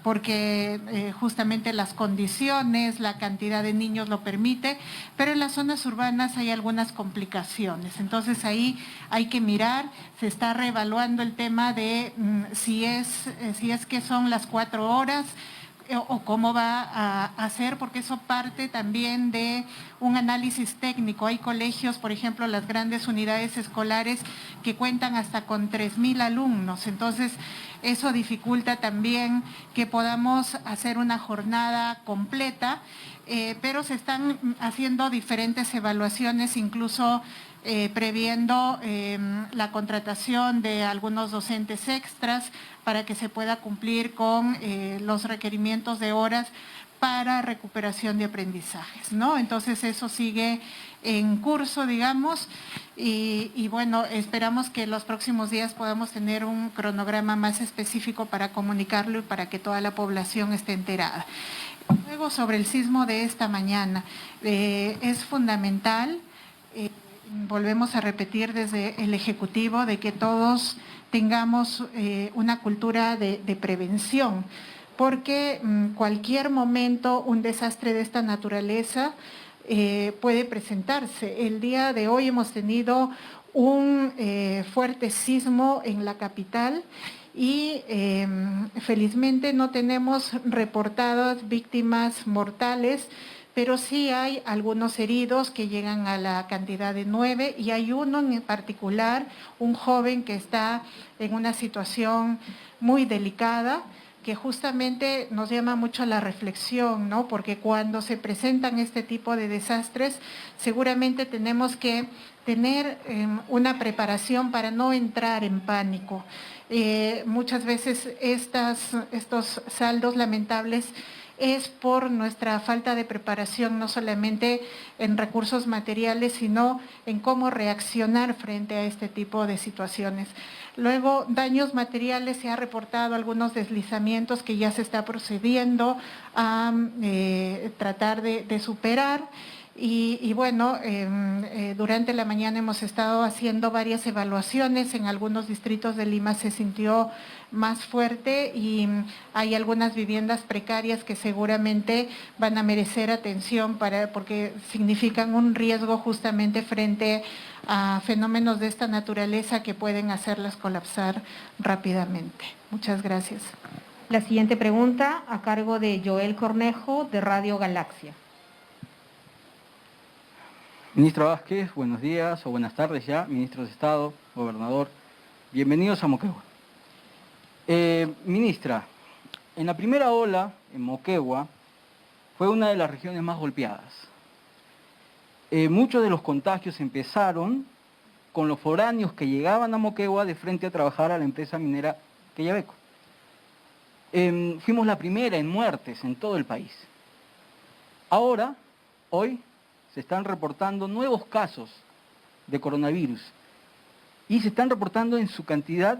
B: porque justamente las condiciones, la cantidad de niños lo permite, pero en las zonas urbanas hay algunas complicaciones. Entonces ahí hay que mirar, se está reevaluando el tema de si es que son las 4 horas, o cómo va a hacer, porque eso parte también de un análisis técnico. Hay colegios, por ejemplo, las grandes unidades escolares que cuentan hasta con 3,000 alumnos, entonces eso dificulta también que podamos hacer una jornada completa, pero se están haciendo diferentes evaluaciones, incluso previendo la contratación de algunos docentes extras para que se pueda cumplir con los requerimientos de horas para recuperación de aprendizajes, ¿no? Entonces eso sigue en curso, digamos, y bueno, esperamos que en los próximos días podamos tener un cronograma más específico para comunicarlo y para que toda la población esté enterada. Luego, sobre el sismo de esta mañana, es fundamental, volvemos a repetir desde el Ejecutivo, de que todos tengamos una cultura de prevención, porque cualquier momento un desastre de esta naturaleza puede presentarse. El día de hoy hemos tenido un fuerte sismo en la capital y felizmente no tenemos reportadas víctimas mortales, pero sí hay algunos heridos que llegan a la cantidad de 9 y hay uno en particular, un joven que está en una situación muy delicada, que justamente nos llama mucho la reflexión, ¿no? Porque cuando se presentan este tipo de desastres, seguramente tenemos que tener una preparación para no entrar en pánico. Muchas veces estos saldos lamentables es por nuestra falta de preparación, no solamente en recursos materiales, sino en cómo reaccionar frente a este tipo de situaciones. Luego, daños materiales, se ha reportado algunos deslizamientos que ya se está procediendo a tratar de superar. Y bueno, durante la mañana hemos estado haciendo varias evaluaciones. En algunos distritos de Lima se sintió más fuerte y hay algunas viviendas precarias que seguramente van a merecer atención porque significan un riesgo justamente frente a fenómenos de esta naturaleza que pueden hacerlas colapsar rápidamente. Muchas gracias.
G: La siguiente pregunta a cargo de Joel Cornejo de Radio Galaxia.
H: Ministro Vázquez, buenos días o buenas tardes ya, ministros de Estado, gobernador, bienvenidos a Moquegua. Ministra, en la primera ola en Moquegua fue una de las regiones más golpeadas. Muchos de los contagios empezaron con los foráneos que llegaban a Moquegua de frente a trabajar a la empresa minera Quellaveco. Fuimos la primera en muertes en todo el país. Ahora, hoy, se están reportando nuevos casos de coronavirus y se están reportando en su cantidad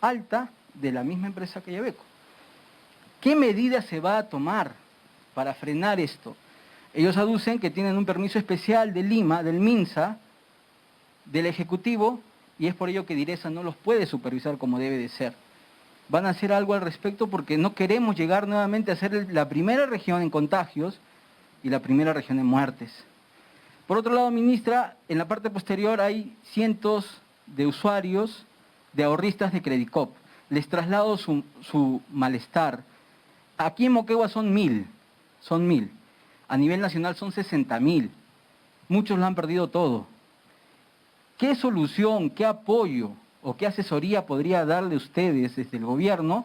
H: alta de la misma empresa Quellaveco. ¿Qué medidas se va a tomar para frenar esto? Ellos aducen que tienen un permiso especial de Lima, del MINSA, del Ejecutivo, y es por ello que Diresa no los puede supervisar como debe de ser. Van a hacer algo al respecto porque no queremos llegar nuevamente a ser la primera región en contagios y la primera región en muertes. Por otro lado, ministra, en la parte posterior hay cientos de usuarios, de ahorristas de Credicop. Les traslado su malestar. Aquí en Moquegua son 1.000. A nivel nacional son 60.000. Muchos lo han perdido todo. ¿Qué solución, qué apoyo o qué asesoría podría darle ustedes desde el gobierno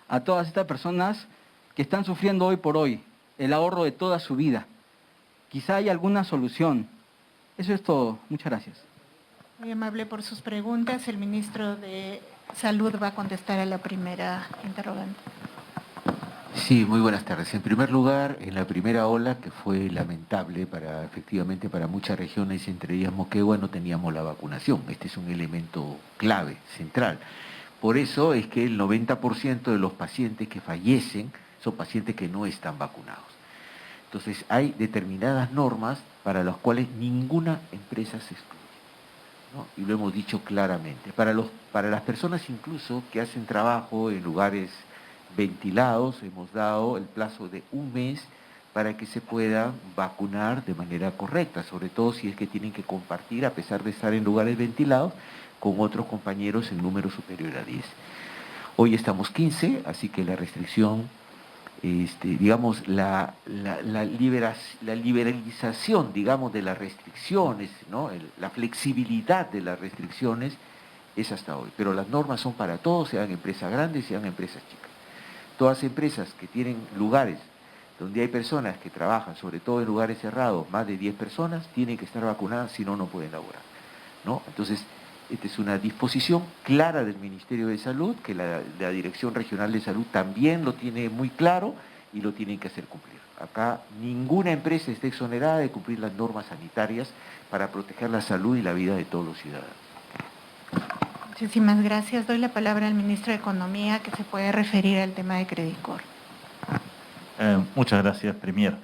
H: a todas estas personas que están sufriendo hoy por hoy el ahorro de toda su vida? Quizá hay alguna solución. Eso es todo. Muchas gracias.
B: Muy amable por sus preguntas. El ministro de Salud va a contestar a la primera interrogante.
F: Sí, muy buenas tardes. En primer lugar, en la primera ola, que fue lamentable efectivamente para muchas regiones, entre ellas Moquegua, no teníamos la vacunación. Este es un elemento clave, central. Por eso es que el 90% de los pacientes que fallecen son pacientes que no están vacunados. Entonces hay determinadas normas para las cuales ninguna empresa se excluye, ¿no? Y lo hemos dicho claramente. Para las personas incluso que hacen trabajo en lugares ventilados, hemos dado el plazo de 1 mes para que se pueda vacunar de manera correcta, sobre todo si es que tienen que compartir, a pesar de estar en lugares ventilados, con otros compañeros en número superior a 10. Hoy estamos 15, así que la restricción, digamos, la liberalización, digamos, de las restricciones, ¿no? La flexibilidad de las restricciones es hasta hoy. Pero las normas son para todos, sean empresas grandes, sean empresas chicas. Todas empresas que tienen lugares donde hay personas que trabajan, sobre todo en lugares cerrados, más de 10 personas, tienen que estar vacunadas, si no, no pueden laborar, ¿no? Entonces, esta es una disposición clara del Ministerio de Salud, que la Dirección Regional de Salud también lo tiene muy claro y lo tienen que hacer cumplir. Acá ninguna empresa está exonerada de cumplir las normas sanitarias para proteger la salud y la vida de todos los ciudadanos.
B: Muchísimas gracias. Doy la palabra al ministro de Economía, que se puede referir al tema de Credicor.
D: Muchas gracias, Premier.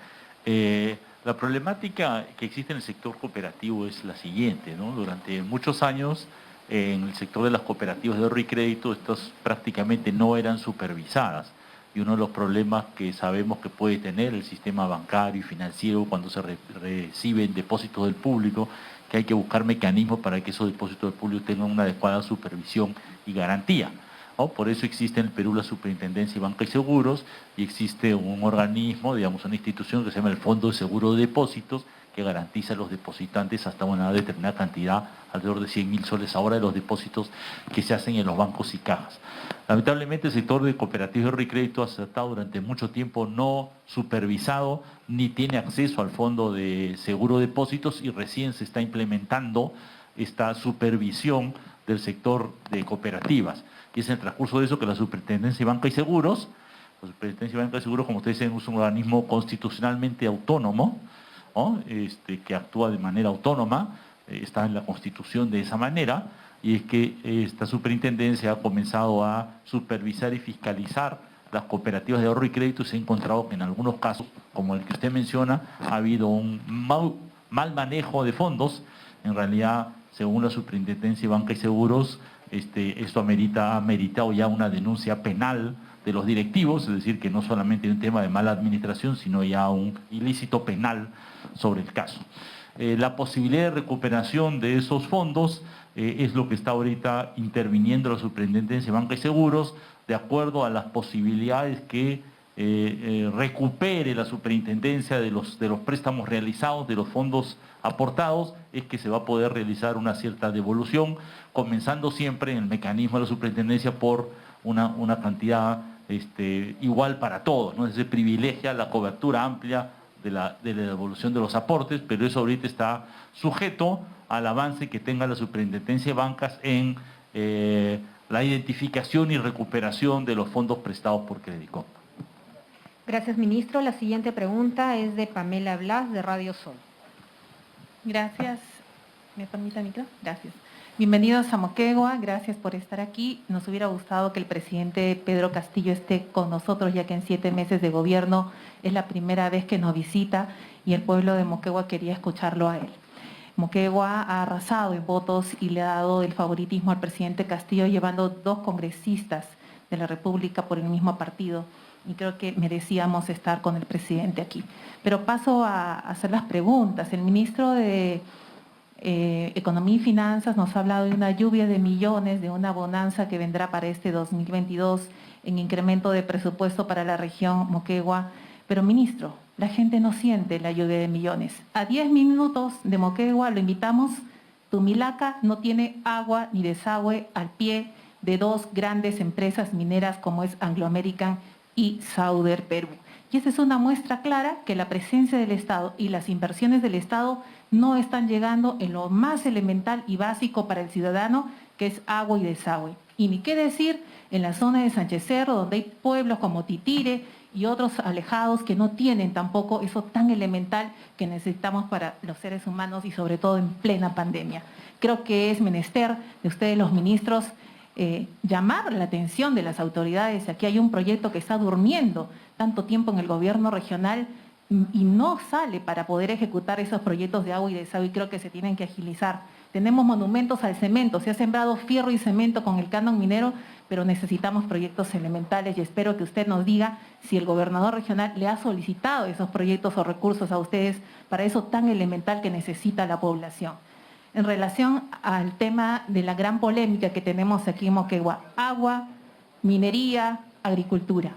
D: La problemática que existe en el sector cooperativo es la siguiente, ¿no? Durante muchos años, en el sector de las cooperativas de ahorro y crédito, estas prácticamente no eran supervisadas. Y uno de los problemas que sabemos que puede tener el sistema bancario y financiero cuando se reciben depósitos del público, que hay que buscar mecanismos para que esos depósitos del público tengan una adecuada supervisión y garantía, ¿no? Por eso existe en el Perú la Superintendencia de Banca y Seguros y existe un organismo, digamos, una institución que se llama el Fondo de Seguro de Depósitos, que garantiza a los depositantes hasta una determinada cantidad, alrededor de 100.000 soles ahora, de los depósitos que se hacen en los bancos y cajas. Lamentablemente el sector de cooperativas de ahorro y crédito ha estado durante mucho tiempo no supervisado, ni tiene acceso al Fondo de Seguro de Depósitos, y recién se está implementando esta supervisión del sector de cooperativas. Y es en el transcurso de eso que la Superintendencia de Banca y Seguros, como ustedes dicen, es un organismo constitucionalmente autónomo, ¿no? Que actúa de manera autónoma, está en la Constitución de esa manera, y es que esta superintendencia ha comenzado a supervisar y fiscalizar las cooperativas de ahorro y crédito y se ha encontrado que en algunos casos, como el que usted menciona, ha habido un mal manejo de fondos. En realidad, según la Superintendencia de Banca y Seguros, esto ha meritado ya una denuncia penal de los directivos, es decir, que no solamente hay un tema de mala administración, sino ya un ilícito penal sobre el caso. La posibilidad de recuperación de esos fondos es lo que está ahorita interviniendo la Superintendencia de Banca y Seguros, de acuerdo a las posibilidades que recupere la Superintendencia de los préstamos realizados, de los fondos aportados, es que se va a poder realizar una cierta devolución, comenzando siempre en el mecanismo de la Superintendencia por una cantidad igual para todos, ¿no? Se privilegia la cobertura amplia de la devolución de los aportes, pero eso ahorita está sujeto al avance que tenga la Superintendencia de Bancas en la identificación y recuperación de los fondos prestados por Credicop.
G: Gracias, ministro. La siguiente pregunta es de Pamela Blas, de Radio Sol.
C: Gracias. ¿Me permite, micro? Gracias. Bienvenidos a Moquegua, gracias por estar aquí. Nos hubiera gustado que el presidente Pedro Castillo esté con nosotros, ya que en 7 meses de gobierno es la primera vez que nos visita y el pueblo de Moquegua quería escucharlo a él. Moquegua ha arrasado en votos y le ha dado el favoritismo al presidente Castillo, llevando 2 congresistas de la República por el mismo partido, y creo que merecíamos estar con el presidente aquí. Pero paso a hacer las preguntas. El ministro de Economía y Finanzas nos ha hablado de una lluvia de millones, de una bonanza que vendrá para este 2022 en incremento de presupuesto para la región Moquegua. Pero, ministro, la gente no siente la lluvia de millones. A 10 minutos de Moquegua lo invitamos. Tumilaca no tiene agua ni desagüe al pie de 2 grandes empresas mineras como es Anglo American y Sauder Perú. Y esa es una muestra clara que la presencia del Estado y las inversiones del Estado no están llegando en lo más elemental y básico para el ciudadano, que es agua y desagüe. Y ni qué decir en la zona de Sánchez Cerro, donde hay pueblos como Titire y otros alejados que no tienen tampoco eso tan elemental que necesitamos para los seres humanos y sobre todo en plena pandemia. Creo que es menester de ustedes los ministros llamar la atención de las autoridades. Aquí hay un proyecto que está durmiendo tanto tiempo en el gobierno regional y no sale para poder ejecutar esos proyectos de agua y desagüe, y creo que se tienen que agilizar. Tenemos monumentos al cemento, se ha sembrado fierro y cemento con el canon minero, pero necesitamos proyectos elementales y espero que usted nos diga si el gobernador regional le ha solicitado esos proyectos o recursos a ustedes para eso tan elemental que necesita la población. En relación al tema de la gran polémica que tenemos aquí en Moquegua, agua, minería, agricultura.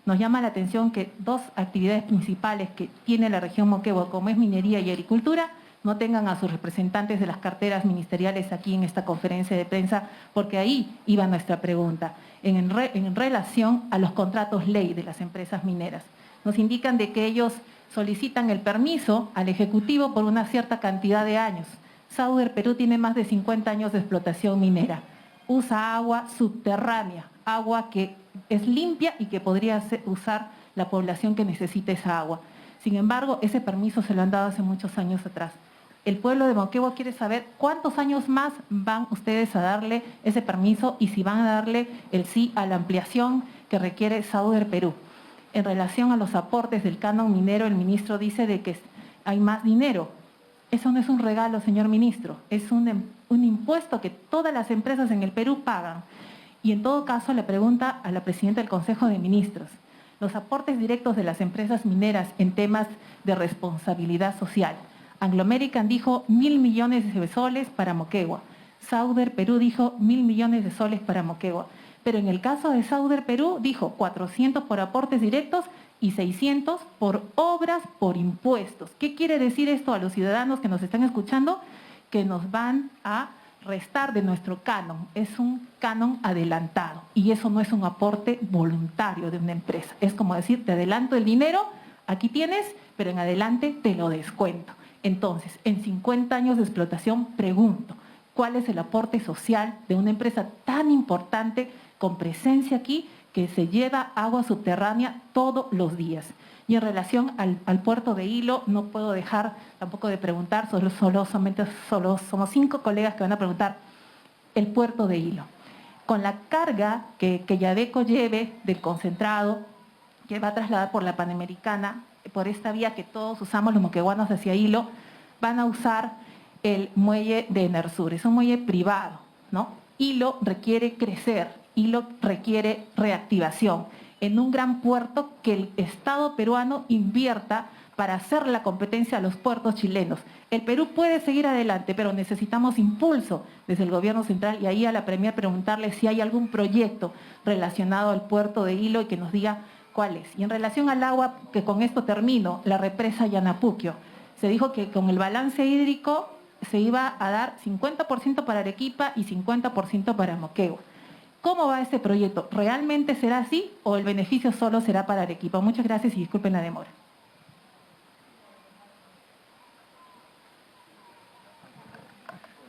C: Nos llama la atención que 2 actividades principales que tiene la región Moquegua, como es minería y agricultura, no tengan a sus representantes de las carteras ministeriales aquí en esta conferencia de prensa, porque ahí iba nuestra pregunta, en relación a los contratos ley de las empresas mineras. Nos indican de que ellos solicitan el permiso al Ejecutivo por una cierta cantidad de años. Sauder Perú tiene más de 50 años de explotación minera. Usa agua subterránea, agua que es limpia y que podría usar la población que necesita esa agua. Sin embargo, ese permiso se lo han dado hace muchos años atrás. El pueblo de Moquegua quiere saber cuántos años más van ustedes a darle ese permiso y si van a darle el sí a la ampliación que requiere Sauder Perú. En relación a los aportes del canon minero, el ministro dice de que hay más dinero. Eso no es un regalo, señor ministro, es un impuesto que todas las empresas en el Perú pagan. Y en todo caso, le pregunta a la presidenta del Consejo de Ministros, los aportes directos de las empresas mineras en temas de responsabilidad social. Anglo American dijo 1.000 millones de soles para Moquegua. Sauder Perú dijo 1.000 millones de soles para Moquegua. Pero en el caso de Sauder Perú dijo 400 por aportes directos y 600 por obras por impuestos. ¿Qué quiere decir esto a los ciudadanos que nos están escuchando? Que nos van a restar de nuestro canon. Es un canon adelantado y eso no es un aporte voluntario de una empresa. Es como decir, te adelanto el dinero, aquí tienes, pero en adelante te lo descuento. Entonces, en 50 años de explotación, pregunto, ¿cuál es el aporte social de una empresa tan importante con presencia aquí, que se lleva agua subterránea todos los días. Y en relación al puerto de Hilo, no puedo dejar tampoco de preguntar, solo somos 5 colegas que van a preguntar, el puerto de Hilo. Con la carga que Yadeco lleve del concentrado, que va a trasladar por la Panamericana, por esta vía que todos usamos los moquegüanos hacia Hilo, van a usar el muelle de Enersur. Es un muelle privado, ¿no? Hilo requiere crecer, Hilo requiere reactivación en un gran puerto que el Estado peruano invierta para hacer la competencia a los puertos chilenos. El Perú puede seguir adelante, pero necesitamos impulso desde el gobierno central, y ahí a la Premier preguntarle si hay algún proyecto relacionado al puerto de Hilo y que nos diga cuál es. Y en relación al agua, que con esto termino, la represa Yanapuquio, se dijo que con el balance hídrico se iba a dar 50% para Arequipa y 50% para Moquegua. ¿Cómo va este proyecto? ¿Realmente será así o el beneficio solo será para Arequipa? Muchas gracias y disculpen la demora.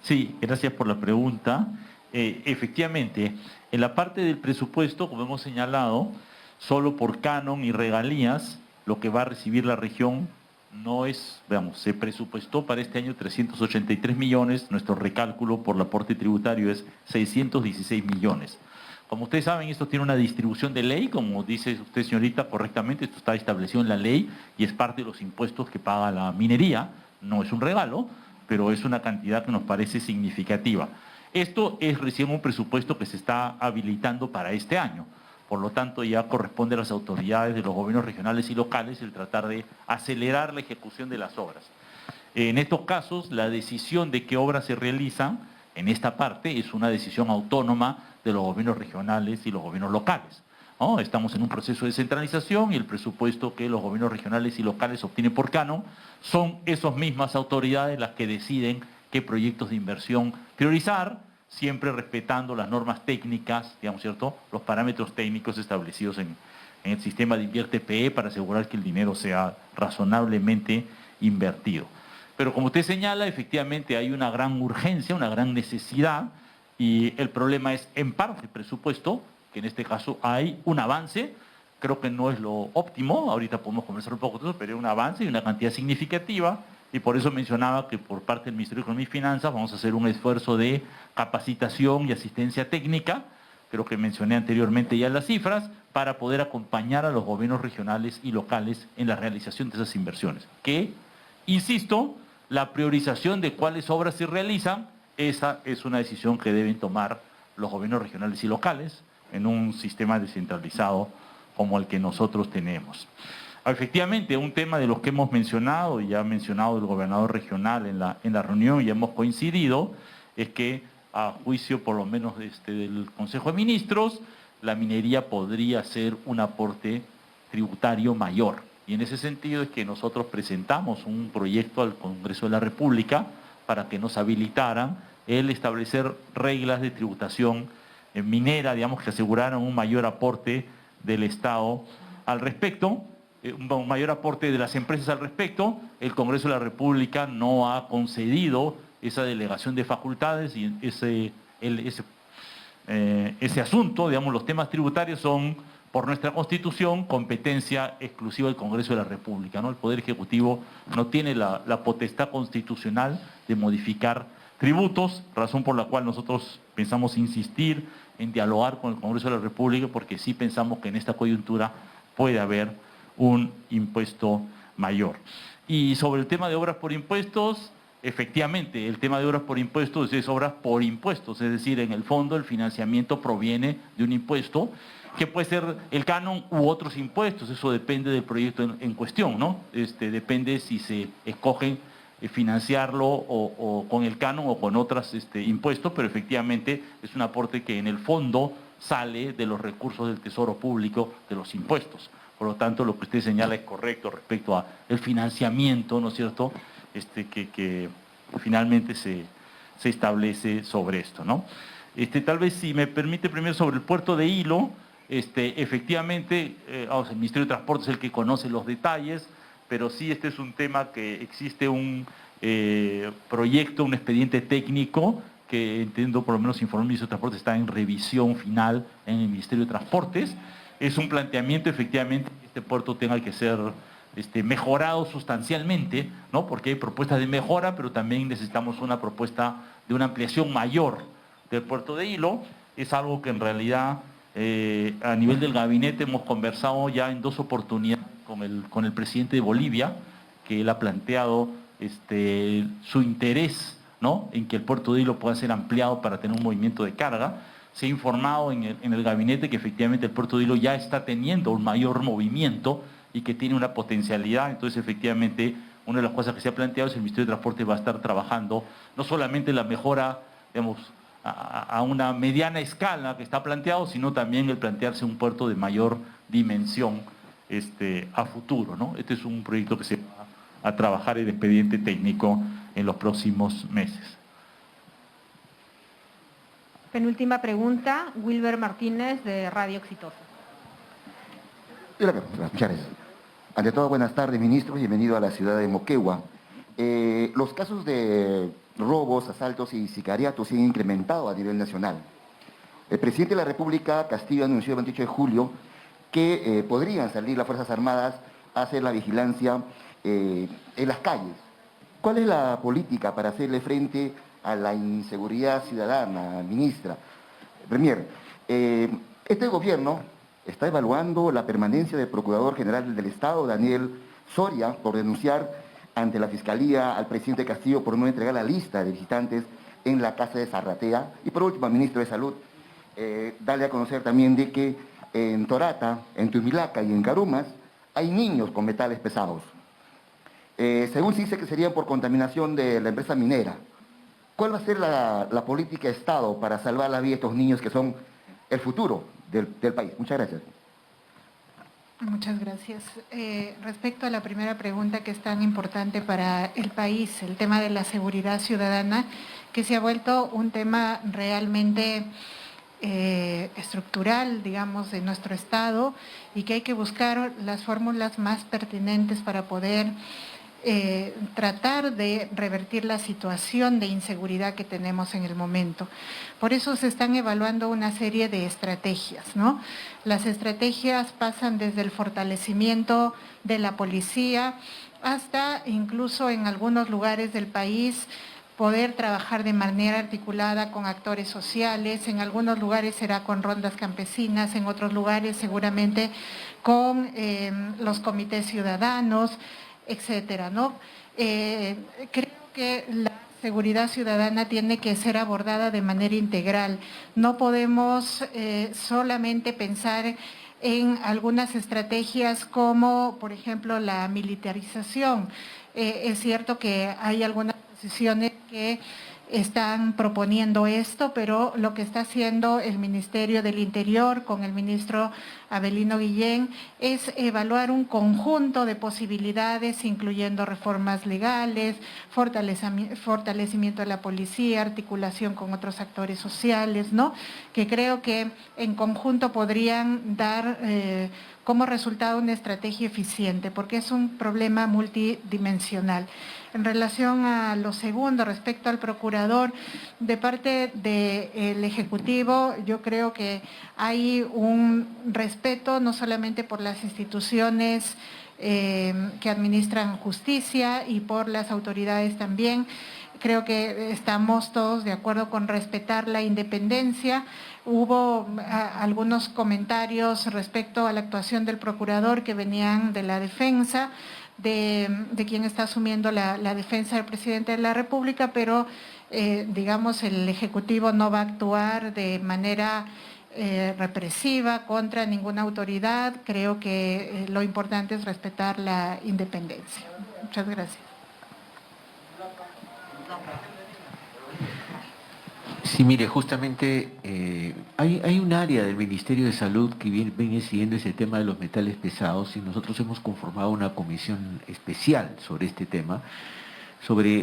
D: Sí, gracias por la pregunta. Efectivamente, en la parte del presupuesto, como hemos señalado, solo por canon y regalías, lo que va a recibir la región no es, veamos, se presupuestó para este año 383 millones, nuestro recálculo por el aporte tributario es 616 millones. Como ustedes saben, esto tiene una distribución de ley, como dice usted, señorita, correctamente, esto está establecido en la ley y es parte de los impuestos que paga la minería, no es un regalo, pero es una cantidad que nos parece significativa. Esto es recién un presupuesto que se está habilitando para este año. Por lo tanto, ya corresponde a las autoridades de los gobiernos regionales y locales el tratar de acelerar la ejecución de las obras. En estos casos, la decisión de qué obras se realizan en esta parte es una decisión autónoma de los gobiernos regionales y los gobiernos locales, ¿no? Estamos en un proceso de centralización y el presupuesto que los gobiernos regionales y locales obtienen por canon son esas mismas autoridades las que deciden qué proyectos de inversión priorizar, siempre respetando las normas técnicas, digamos, ¿cierto?, los parámetros técnicos establecidos en el sistema de Invierte-PE para asegurar que el dinero sea razonablemente invertido. Pero como usted señala, efectivamente hay una gran urgencia, una gran necesidad, y el problema es, en parte, el presupuesto, que en este caso hay un avance, creo que no es lo óptimo, ahorita podemos conversar un poco de eso, pero hay un avance y una cantidad significativa, y por eso mencionaba que por parte del Ministerio de Economía y Finanzas vamos a hacer un esfuerzo de capacitación y asistencia técnica, creo que mencioné anteriormente ya las cifras, para poder acompañar a los gobiernos regionales y locales en la realización de esas inversiones. Que, insisto, la priorización de cuáles obras se realizan, esa es una decisión que deben tomar los gobiernos regionales y locales en un sistema descentralizado como el que nosotros tenemos. Efectivamente, un tema de los que hemos mencionado, y ya ha mencionado el gobernador regional en la reunión y hemos coincidido, es que a juicio por lo menos del Consejo de Ministros, la minería podría ser un aporte tributario mayor. Y en ese sentido es que nosotros presentamos un proyecto al Congreso de la República para que nos habilitaran el establecer reglas de tributación minera, digamos, que aseguraran un mayor aporte del Estado al respecto, un mayor aporte de las empresas al respecto. El Congreso de la República no ha concedido esa delegación de facultades y ese asunto, digamos, los temas tributarios son, por nuestra Constitución, competencia exclusiva del Congreso de la República, ¿no? El Poder Ejecutivo no tiene la potestad constitucional de modificar tributos, razón por la cual nosotros pensamos insistir en dialogar con el Congreso de la República, porque sí pensamos que en esta coyuntura puede haber un impuesto mayor. Y sobre el tema de obras por impuestos, efectivamente, el tema de obras por impuestos es obras por impuestos, es decir, en el fondo el financiamiento proviene de un impuesto, que puede ser el canon u otros impuestos, eso depende del proyecto en cuestión, ¿no? Depende si se escogen financiarlo o con el canon o con otros impuestos, pero efectivamente es un aporte que en el fondo sale de los recursos del Tesoro Público, de los impuestos. Por lo tanto, lo que usted señala es correcto respecto al financiamiento, ¿no es cierto?, que finalmente se establece sobre esto, ¿no? Tal vez, si me permite, primero sobre el puerto de Hilo, efectivamente, el Ministerio de Transporte es el que conoce los detalles, pero sí es un tema que existe un proyecto, un expediente técnico que entiendo, por lo menos informó el ministro de Transportes, está en revisión final en el Ministerio de Transportes. Es un planteamiento, efectivamente, que este puerto tenga que ser mejorado sustancialmente, ¿no? Porque hay propuestas de mejora, pero también necesitamos una propuesta de una ampliación mayor del puerto de Hilo. Es algo que en realidad a nivel del gabinete hemos conversado ya en 2 oportunidades con el presidente de Bolivia, que él ha planteado su interés, ¿no?, en que el puerto de Hilo pueda ser ampliado para tener un movimiento de carga. Se ha informado en el gabinete que efectivamente el puerto de Hilo ya está teniendo un mayor movimiento y que tiene una potencialidad. Entonces, efectivamente, una de las cosas que se ha planteado es que el Ministerio de Transporte va a estar trabajando no solamente la mejora, digamos, a una mediana escala que está planteado, sino también el plantearse un puerto de mayor dimensión a futuro, ¿no? Este es un proyecto que se va a trabajar el expediente técnico en los próximos meses.
G: Penúltima pregunta, Wilber Martínez, de Radio Exitosa.
I: Muchas gracias. Ante todo, buenas tardes, ministro. Bienvenido a la ciudad de Moquegua. Los casos de robos, asaltos y sicariatos se han incrementado a nivel nacional. El presidente de la República, Castillo, anunció el 28 de julio que podrían salir las Fuerzas Armadas a hacer la vigilancia en las calles. ¿Cuál es la política para hacerle frente a la inseguridad ciudadana, ministra? Premier, este gobierno está evaluando la permanencia del Procurador General del Estado, Daniel Soria, por denunciar ante la Fiscalía al presidente Castillo por no entregar la lista de visitantes en la casa de Zarratea. Y por último, ministro de Salud, darle a conocer también de que en Torata, en Tumilaca y en Carumas hay niños con metales pesados. Según se dice que serían por contaminación de la empresa minera. ¿Cuál va a ser la política de Estado para salvar la vida de estos niños que son el futuro del país? Muchas gracias.
B: Muchas gracias. Respecto a la primera pregunta, que es tan importante para el país, el tema de la seguridad ciudadana, que se ha vuelto un tema realmente estructural, digamos, de nuestro Estado, y que hay que buscar las fórmulas más pertinentes para poder tratar de revertir la situación de inseguridad que tenemos en el momento. Por eso se están evaluando una serie de estrategias, ¿no? Las estrategias pasan desde el fortalecimiento de la policía hasta incluso en algunos lugares del país poder trabajar de manera articulada con actores sociales. En algunos lugares será con rondas campesinas, en otros lugares seguramente con los comités ciudadanos, etcétera, ¿no? Creo que la seguridad ciudadana tiene que ser abordada de manera integral. No podemos solamente pensar en algunas estrategias como, por ejemplo, la militarización. Es cierto que hay algunas posiciones que están proponiendo esto, pero lo que está haciendo el Ministerio del Interior con el ministro Avelino Guillén es evaluar un conjunto de posibilidades, incluyendo reformas legales, fortalecimiento de la policía, articulación con otros actores sociales, ¿no?, que creo que en conjunto podrían dar como resultado una estrategia eficiente, porque es un problema multidimensional. En relación a lo segundo, respecto al procurador, de parte del Ejecutivo, yo creo que hay un respeto no solamente por las instituciones que administran justicia y por las autoridades también. Creo que estamos todos de acuerdo con respetar la independencia. Hubo algunos comentarios respecto a la actuación del procurador que venían de la defensa, de quien está asumiendo la defensa del presidente de la República, pero digamos el Ejecutivo no va a actuar de manera represiva contra ninguna autoridad. Creo que lo importante es respetar la independencia. Muchas gracias.
F: Sí, mire, justamente hay un área del Ministerio de Salud que viene siguiendo ese tema de los metales pesados, y nosotros hemos conformado una comisión especial sobre este tema,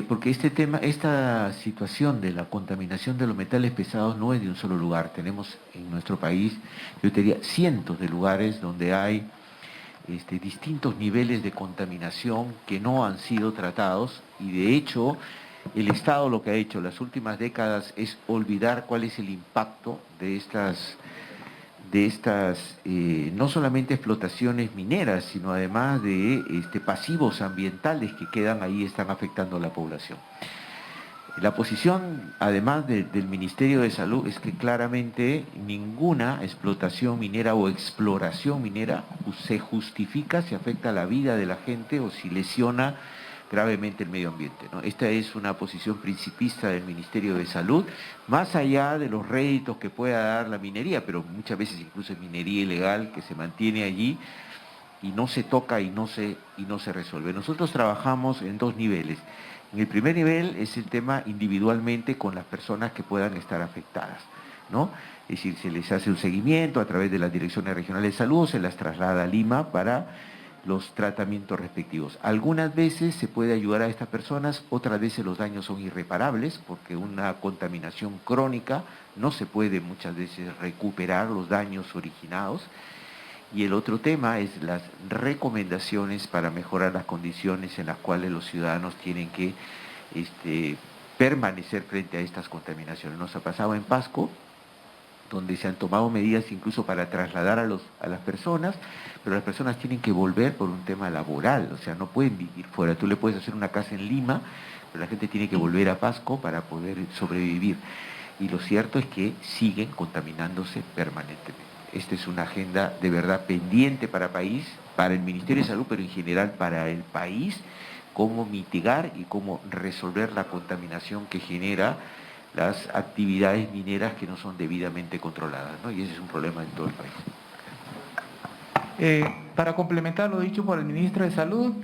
F: porque esta situación de la contaminación de los metales pesados no es de un solo lugar. Tenemos en nuestro país, yo diría, cientos de lugares donde hay distintos niveles de contaminación que no han sido tratados, y de hecho El Estado lo que ha hecho las últimas décadas es olvidar cuál es el impacto de estas no solamente explotaciones mineras, sino además de pasivos ambientales que quedan ahí y están afectando a la población. La posición, además del Ministerio de Salud, es que claramente ninguna explotación minera o exploración minera se justifica si afecta a la vida de la gente o si lesiona gravemente el medio ambiente, ¿no? Esta es una posición principista del Ministerio de Salud, más allá de los réditos que pueda dar la minería, pero muchas veces incluso es minería ilegal que se mantiene allí y no se toca y no se resuelve. Nosotros trabajamos en dos niveles. En el primer nivel es el tema individualmente con las personas que puedan estar afectadas, ¿no? Es decir, se les hace un seguimiento a través de las direcciones regionales de salud, se las traslada a Lima para los tratamientos respectivos. Algunas veces se puede ayudar a estas personas, otras veces los daños son irreparables, porque una contaminación crónica no se puede muchas veces recuperar los daños originados. Y el otro tema es las recomendaciones para mejorar las condiciones en las cuales los ciudadanos tienen que permanecer frente a estas contaminaciones. Nos ha pasado en Pasco, donde se han tomado medidas incluso para trasladar a las personas, pero las personas tienen que volver por un tema laboral, o sea, no pueden vivir fuera. Tú le puedes hacer una casa en Lima, pero la gente tiene que volver a Pasco para poder sobrevivir. Y lo cierto es que siguen contaminándose permanentemente. Esta es una agenda de verdad pendiente para el Ministerio de Salud, pero en general para el país, cómo mitigar y cómo resolver la contaminación que genera las actividades mineras que no son debidamente controladas, ¿no? Y ese es un problema en todo el país.
E: Para complementar lo dicho por el ministro de Salud,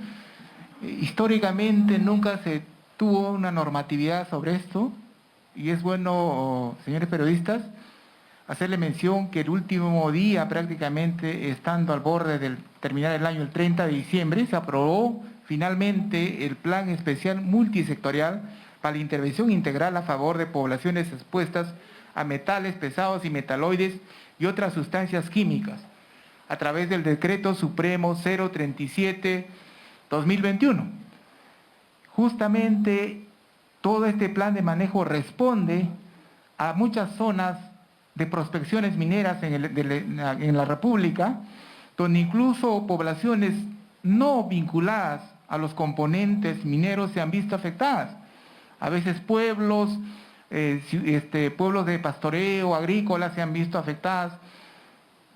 E: históricamente nunca se tuvo una normatividad sobre esto, y es bueno, señores periodistas, hacerle mención que el último día, prácticamente estando al borde del terminar el año, el 30 de diciembre, se aprobó finalmente el Plan Especial Multisectorial para la intervención integral a favor de poblaciones expuestas a metales pesados y metaloides y otras sustancias químicas, a través del Decreto Supremo 037-2021. Justamente todo este plan de manejo responde a muchas zonas de prospecciones mineras en la República, donde incluso poblaciones no vinculadas a los componentes mineros se han visto afectadas. A veces pueblos de pastoreo agrícola se han visto afectadas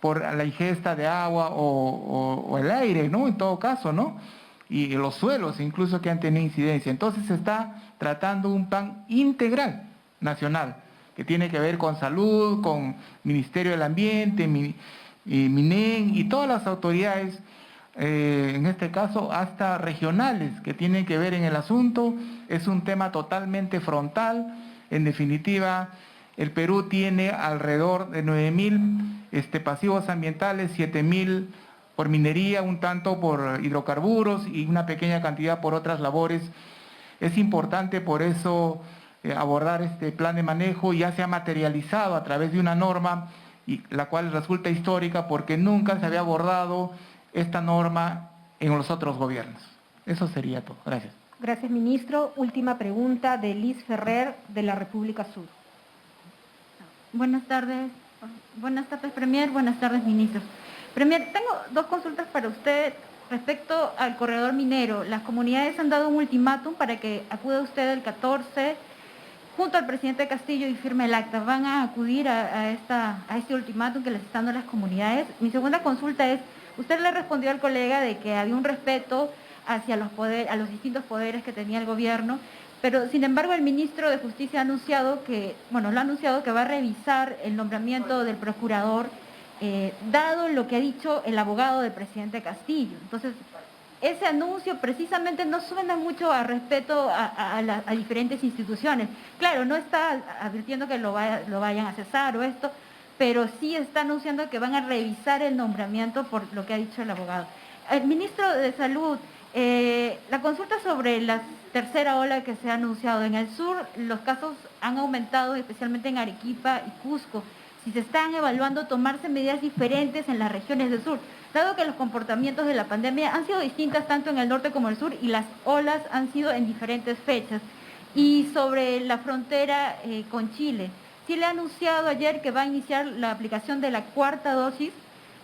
E: por la ingesta de agua o el aire, ¿no? En todo caso, ¿no? Y los suelos incluso que han tenido incidencia. Entonces se está tratando un plan integral nacional que tiene que ver con salud, con Ministerio del Ambiente, MINEN y todas las autoridades, en este caso hasta regionales, que tienen que ver en el asunto. Es un tema totalmente frontal. En definitiva, el Perú tiene alrededor de 9.000 pasivos ambientales, 7.000 por minería, un tanto por hidrocarburos y una pequeña cantidad por otras labores. Es importante por eso abordar este plan de manejo. Ya se ha materializado a través de una norma, la cual resulta histórica porque nunca se había abordado esta norma en los otros gobiernos. Eso sería todo. Gracias.
G: Gracias, ministro. Última pregunta de Liz Ferrer, de la República Sur.
J: Buenas tardes, Premier. Buenas tardes, ministro. Premier, tengo dos consultas para usted respecto al corredor minero. Las comunidades han dado un ultimátum para que acuda usted el 14 junto al presidente Castillo y firme el acta. ¿Van a acudir a este ultimátum que les están dando las comunidades? Mi segunda consulta es, usted le respondió al colega de que había un respeto hacia a los distintos poderes que tenía el gobierno, pero sin embargo el ministro de Justicia ha anunciado que va a revisar el nombramiento del procurador, dado lo que ha dicho el abogado del presidente Castillo. Entonces, ese anuncio precisamente no suena mucho a respeto a diferentes instituciones. Claro, no está advirtiendo que lo vayan a cesar o esto, pero sí está anunciando que van a revisar el nombramiento por lo que ha dicho el abogado. El ministro de Salud, la consulta sobre la tercera ola que se ha anunciado en el sur, los casos han aumentado, especialmente en Arequipa y Cusco. Si se están evaluando tomarse medidas diferentes en las regiones del sur, dado que los comportamientos de la pandemia han sido distintas tanto en el norte como en el sur y las olas han sido en diferentes fechas. Y sobre la frontera con Chile, Chile ha anunciado ayer que va a iniciar la aplicación de la cuarta dosis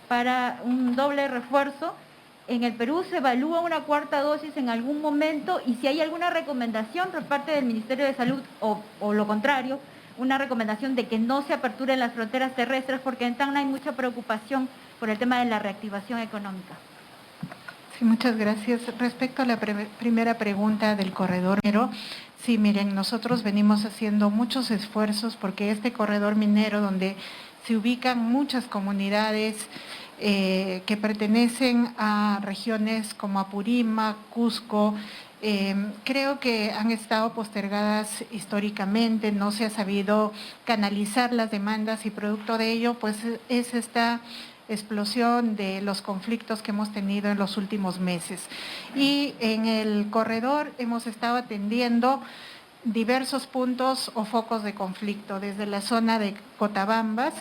J: para un doble refuerzo. En el Perú se evalúa una cuarta dosis en algún momento y si hay alguna recomendación por parte del Ministerio de Salud o lo contrario, una recomendación de que no se aperturen las fronteras terrestres porque en TAN hay mucha preocupación por el tema de la reactivación económica.
B: Sí, muchas gracias. Respecto a la primera pregunta del corredor minero, sí, miren, nosotros venimos haciendo muchos esfuerzos porque este corredor minero donde se ubican muchas comunidades que pertenecen a regiones como Apurímac, Cusco, creo que han estado postergadas históricamente, no se ha sabido canalizar las demandas y producto de ello pues es esta explosión de los conflictos que hemos tenido en los últimos meses. Y en el corredor hemos estado atendiendo diversos puntos o focos de conflicto, desde la zona de Cotabambas,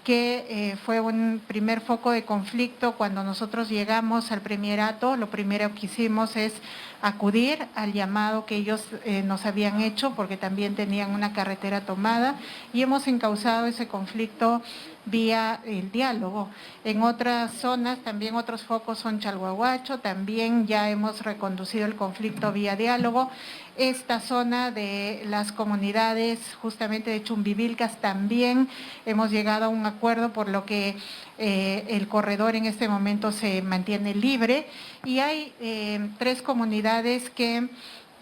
B: que fue un primer foco de conflicto cuando nosotros llegamos al Premierato. Lo primero que hicimos es acudir al llamado que ellos nos habían hecho porque también tenían una carretera tomada y hemos encauzado ese conflicto vía el diálogo. En otras zonas también otros focos son Chalhuahuacho, también ya hemos reconducido el conflicto vía diálogo. Esta zona de las comunidades justamente de Chumbivilcas también hemos llegado a un acuerdo por lo que el corredor en este momento se mantiene libre y hay 3 comunidades que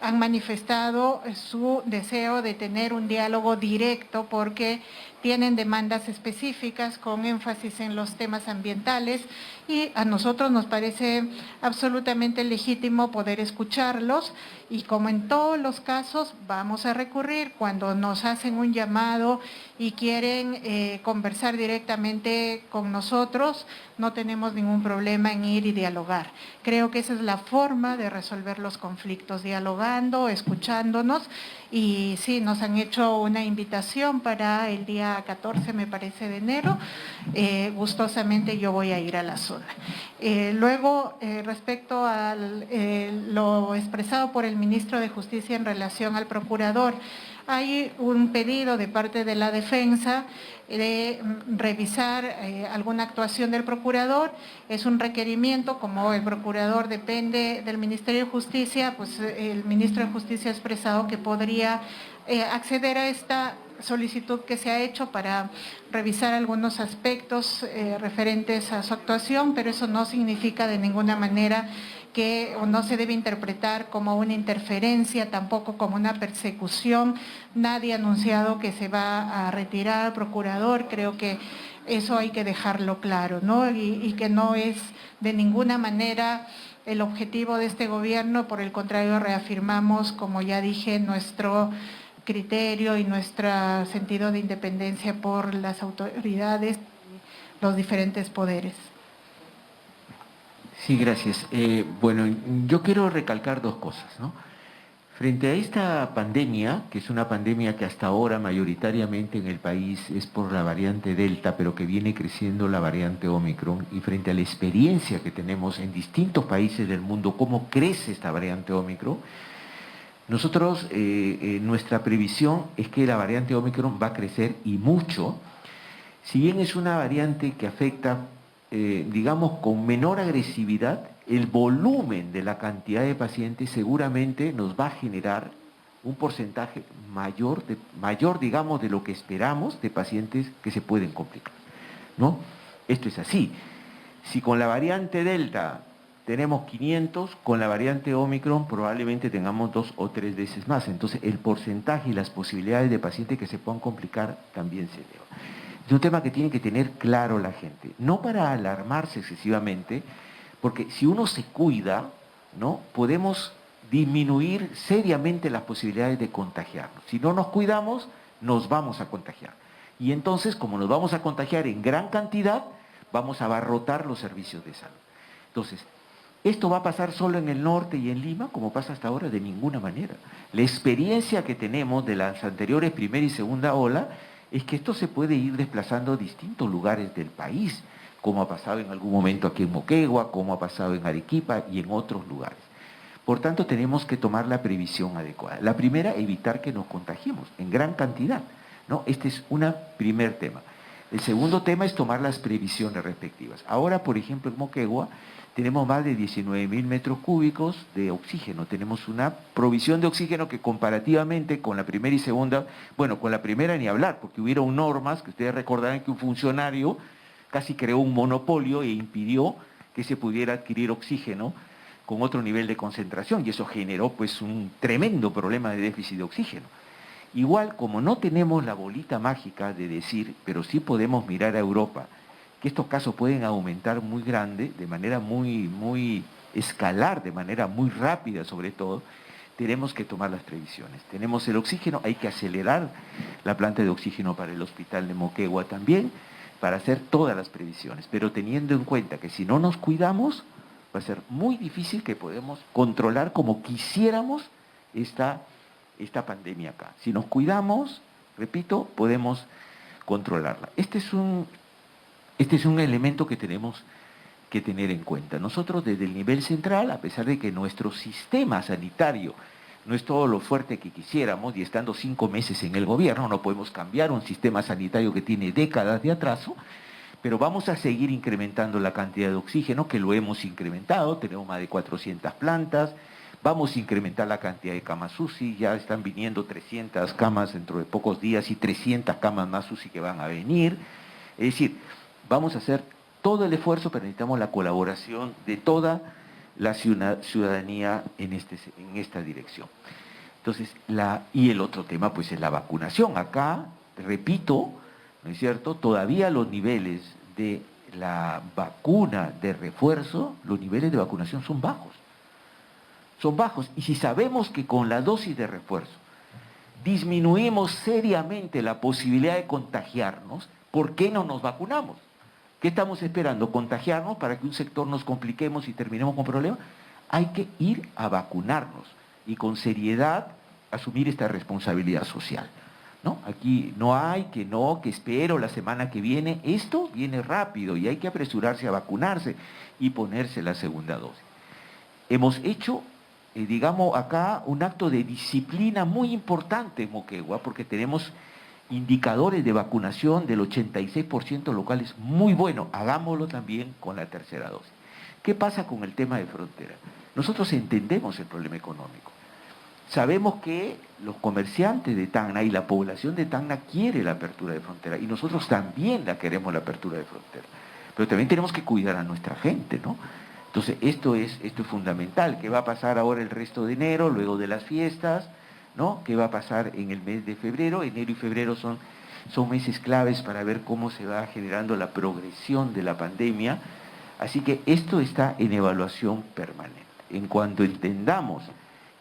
B: han manifestado su deseo de tener un diálogo directo porque tienen demandas específicas con énfasis en los temas ambientales y a nosotros nos parece absolutamente legítimo poder escucharlos y como en todos los casos vamos a recurrir cuando nos hacen un llamado y quieren conversar directamente con nosotros, no tenemos ningún problema en ir y dialogar. Creo que esa es la forma de resolver los conflictos, dialogando, escuchándonos y sí, nos han hecho una invitación para el día 14, me parece, de enero. Gustosamente yo voy a ir a la zona. Luego, respecto a lo expresado por el ministro de Justicia en relación al procurador, hay un pedido de parte de la defensa de revisar alguna actuación del procurador. Es un requerimiento, como el procurador depende del Ministerio de Justicia, pues el ministro de Justicia ha expresado que podría acceder a esta solicitud que se ha hecho para revisar algunos aspectos referentes a su actuación, pero eso no significa de ninguna manera que no se debe interpretar como una interferencia, tampoco como una persecución. Nadie ha anunciado que se va a retirar al procurador, creo que eso hay que dejarlo claro, ¿no? Y que no es de ninguna manera el objetivo de este gobierno, por el contrario reafirmamos, como ya dije, nuestro criterio y nuestro sentido de independencia por las autoridades, los diferentes poderes.
F: Sí, gracias. Bueno, yo quiero recalcar 2 cosas, ¿no? Frente a esta pandemia, que es una pandemia que hasta ahora mayoritariamente en el país es por la variante Delta, pero que viene creciendo la variante Omicron, y frente a la experiencia que tenemos en distintos países del mundo, cómo crece esta variante Omicron, nosotros, nuestra previsión es que la variante Omicron va a crecer y mucho, si bien es una variante que afecta digamos, con menor agresividad, el volumen de la cantidad de pacientes seguramente nos va a generar un porcentaje mayor, digamos, de lo que esperamos de pacientes que se pueden complicar, ¿no? Esto es así. Si con la variante Delta tenemos 500, con la variante Omicron probablemente tengamos 2 o 3 veces más. Entonces, el porcentaje y las posibilidades de pacientes que se puedan complicar también se elevan. Es un tema que tiene que tener claro la gente, no para alarmarse excesivamente, porque si uno se cuida, ¿no?, podemos disminuir seriamente las posibilidades de contagiarnos. Si no nos cuidamos, nos vamos a contagiar. Y entonces, como nos vamos a contagiar en gran cantidad, vamos a abarrotar los servicios de salud. Entonces, ¿esto va a pasar solo en el norte y en Lima, como pasa hasta ahora? De ninguna manera. La experiencia que tenemos de las anteriores primera y segunda ola es que esto se puede ir desplazando a distintos lugares del país, como ha pasado en algún momento aquí en Moquegua, como ha pasado en Arequipa y en otros lugares. Por tanto, tenemos que tomar la previsión adecuada. La primera, evitar que nos contagiemos en gran cantidad, ¿no? Este es un primer tema. El segundo tema es tomar las previsiones respectivas. Ahora, por ejemplo, en Moquegua tenemos más de 19.000 metros cúbicos de oxígeno. Tenemos una provisión de oxígeno que comparativamente con la primera y segunda, bueno, con la primera ni hablar, porque hubieron normas, que ustedes recordarán que un funcionario casi creó un monopolio e impidió que se pudiera adquirir oxígeno con otro nivel de concentración, y eso generó pues un tremendo problema de déficit de oxígeno. Igual, como no tenemos la bolita mágica de decir, pero sí podemos mirar a Europa, que estos casos pueden aumentar muy grande, de manera muy escalar, de manera muy rápida sobre todo, tenemos que tomar las previsiones. Tenemos el oxígeno, hay que acelerar la planta de oxígeno para el hospital de Moquegua también, para hacer todas las previsiones, pero teniendo en cuenta que si no nos cuidamos, va a ser muy difícil que podamos controlar como quisiéramos esta pandemia acá. Si nos cuidamos, repito, podemos controlarla. Este es un elemento que tenemos que tener en cuenta. Nosotros desde el nivel central, a pesar de que nuestro sistema sanitario no es todo lo fuerte que quisiéramos, y estando 5 meses en el gobierno, no podemos cambiar un sistema sanitario que tiene décadas de atraso, pero vamos a seguir incrementando la cantidad de oxígeno, que lo hemos incrementado, tenemos más de 400 plantas, vamos a incrementar la cantidad de camas UCI, ya están viniendo 300 camas dentro de pocos días y 300 camas más UCI que van a venir. Es decir, vamos a hacer todo el esfuerzo, pero necesitamos la colaboración de toda la ciudadanía en esta dirección. Entonces, y el otro tema pues es la vacunación. Acá, repito, ¿no es cierto?, todavía los niveles de la vacuna de refuerzo, los niveles de vacunación son bajos. Son bajos. Y si sabemos que con la dosis de refuerzo disminuimos seriamente la posibilidad de contagiarnos, ¿por qué no nos vacunamos? ¿Qué estamos esperando? ¿Contagiarnos para que un sector nos compliquemos y terminemos con problemas? Hay que ir a vacunarnos y con seriedad asumir esta responsabilidad social, ¿no? Aquí no hay que espero la semana que viene. Esto viene rápido y hay que apresurarse a vacunarse y ponerse la segunda dosis. Hemos hecho, digamos, acá un acto de disciplina muy importante en Moquegua, porque tenemos indicadores de vacunación del 86% locales muy bueno. Hagámoslo también con la tercera dosis. ¿Qué pasa con el tema de frontera? Nosotros entendemos el problema económico. Sabemos que los comerciantes de Tacna y la población de Tacna quiere la apertura de frontera, y nosotros también la queremos, la apertura de frontera. Pero también tenemos que cuidar a nuestra gente, ¿no? Entonces, esto es fundamental. ¿Qué va a pasar ahora el resto de enero, luego de las fiestas, ¿no? ¿Qué va a pasar en el mes de febrero? Enero y febrero son meses claves para ver cómo se va generando la progresión de la pandemia. Así que esto está en evaluación permanente. En cuanto entendamos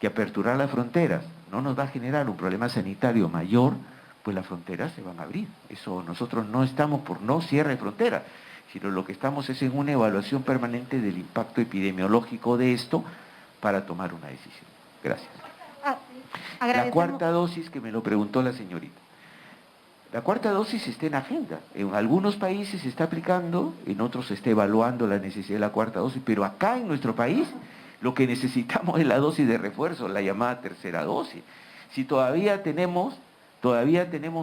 F: que aperturar las fronteras no nos va a generar un problema sanitario mayor, pues las fronteras se van a abrir. Eso, nosotros no estamos por no cierre de fronteras, sino lo que estamos es en una evaluación permanente del impacto epidemiológico de esto para tomar una decisión. Gracias. La cuarta dosis, que me lo preguntó la señorita. La cuarta dosis está en agenda. En algunos países se está aplicando, en otros se está evaluando la necesidad de la cuarta dosis, pero acá en nuestro país lo que necesitamos es la dosis de refuerzo, la llamada tercera dosis. Si todavía tenemos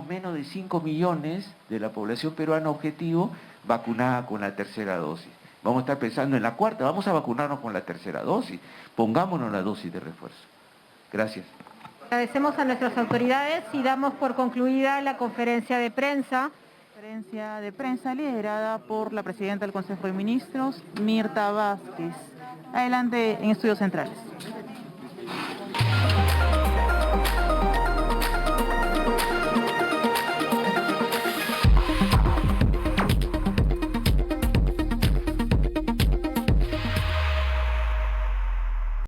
F: menos de 5 millones de la población peruana objetivo vacunada con la tercera dosis. Vamos a estar pensando en la cuarta, vamos a vacunarnos con la tercera dosis. Pongámonos la dosis de refuerzo. Gracias.
G: Agradecemos a nuestras autoridades y damos por concluida la conferencia de prensa.
C: Conferencia de prensa liderada por la presidenta del Consejo de Ministros, Mirta Vázquez. Adelante en Estudios Centrales.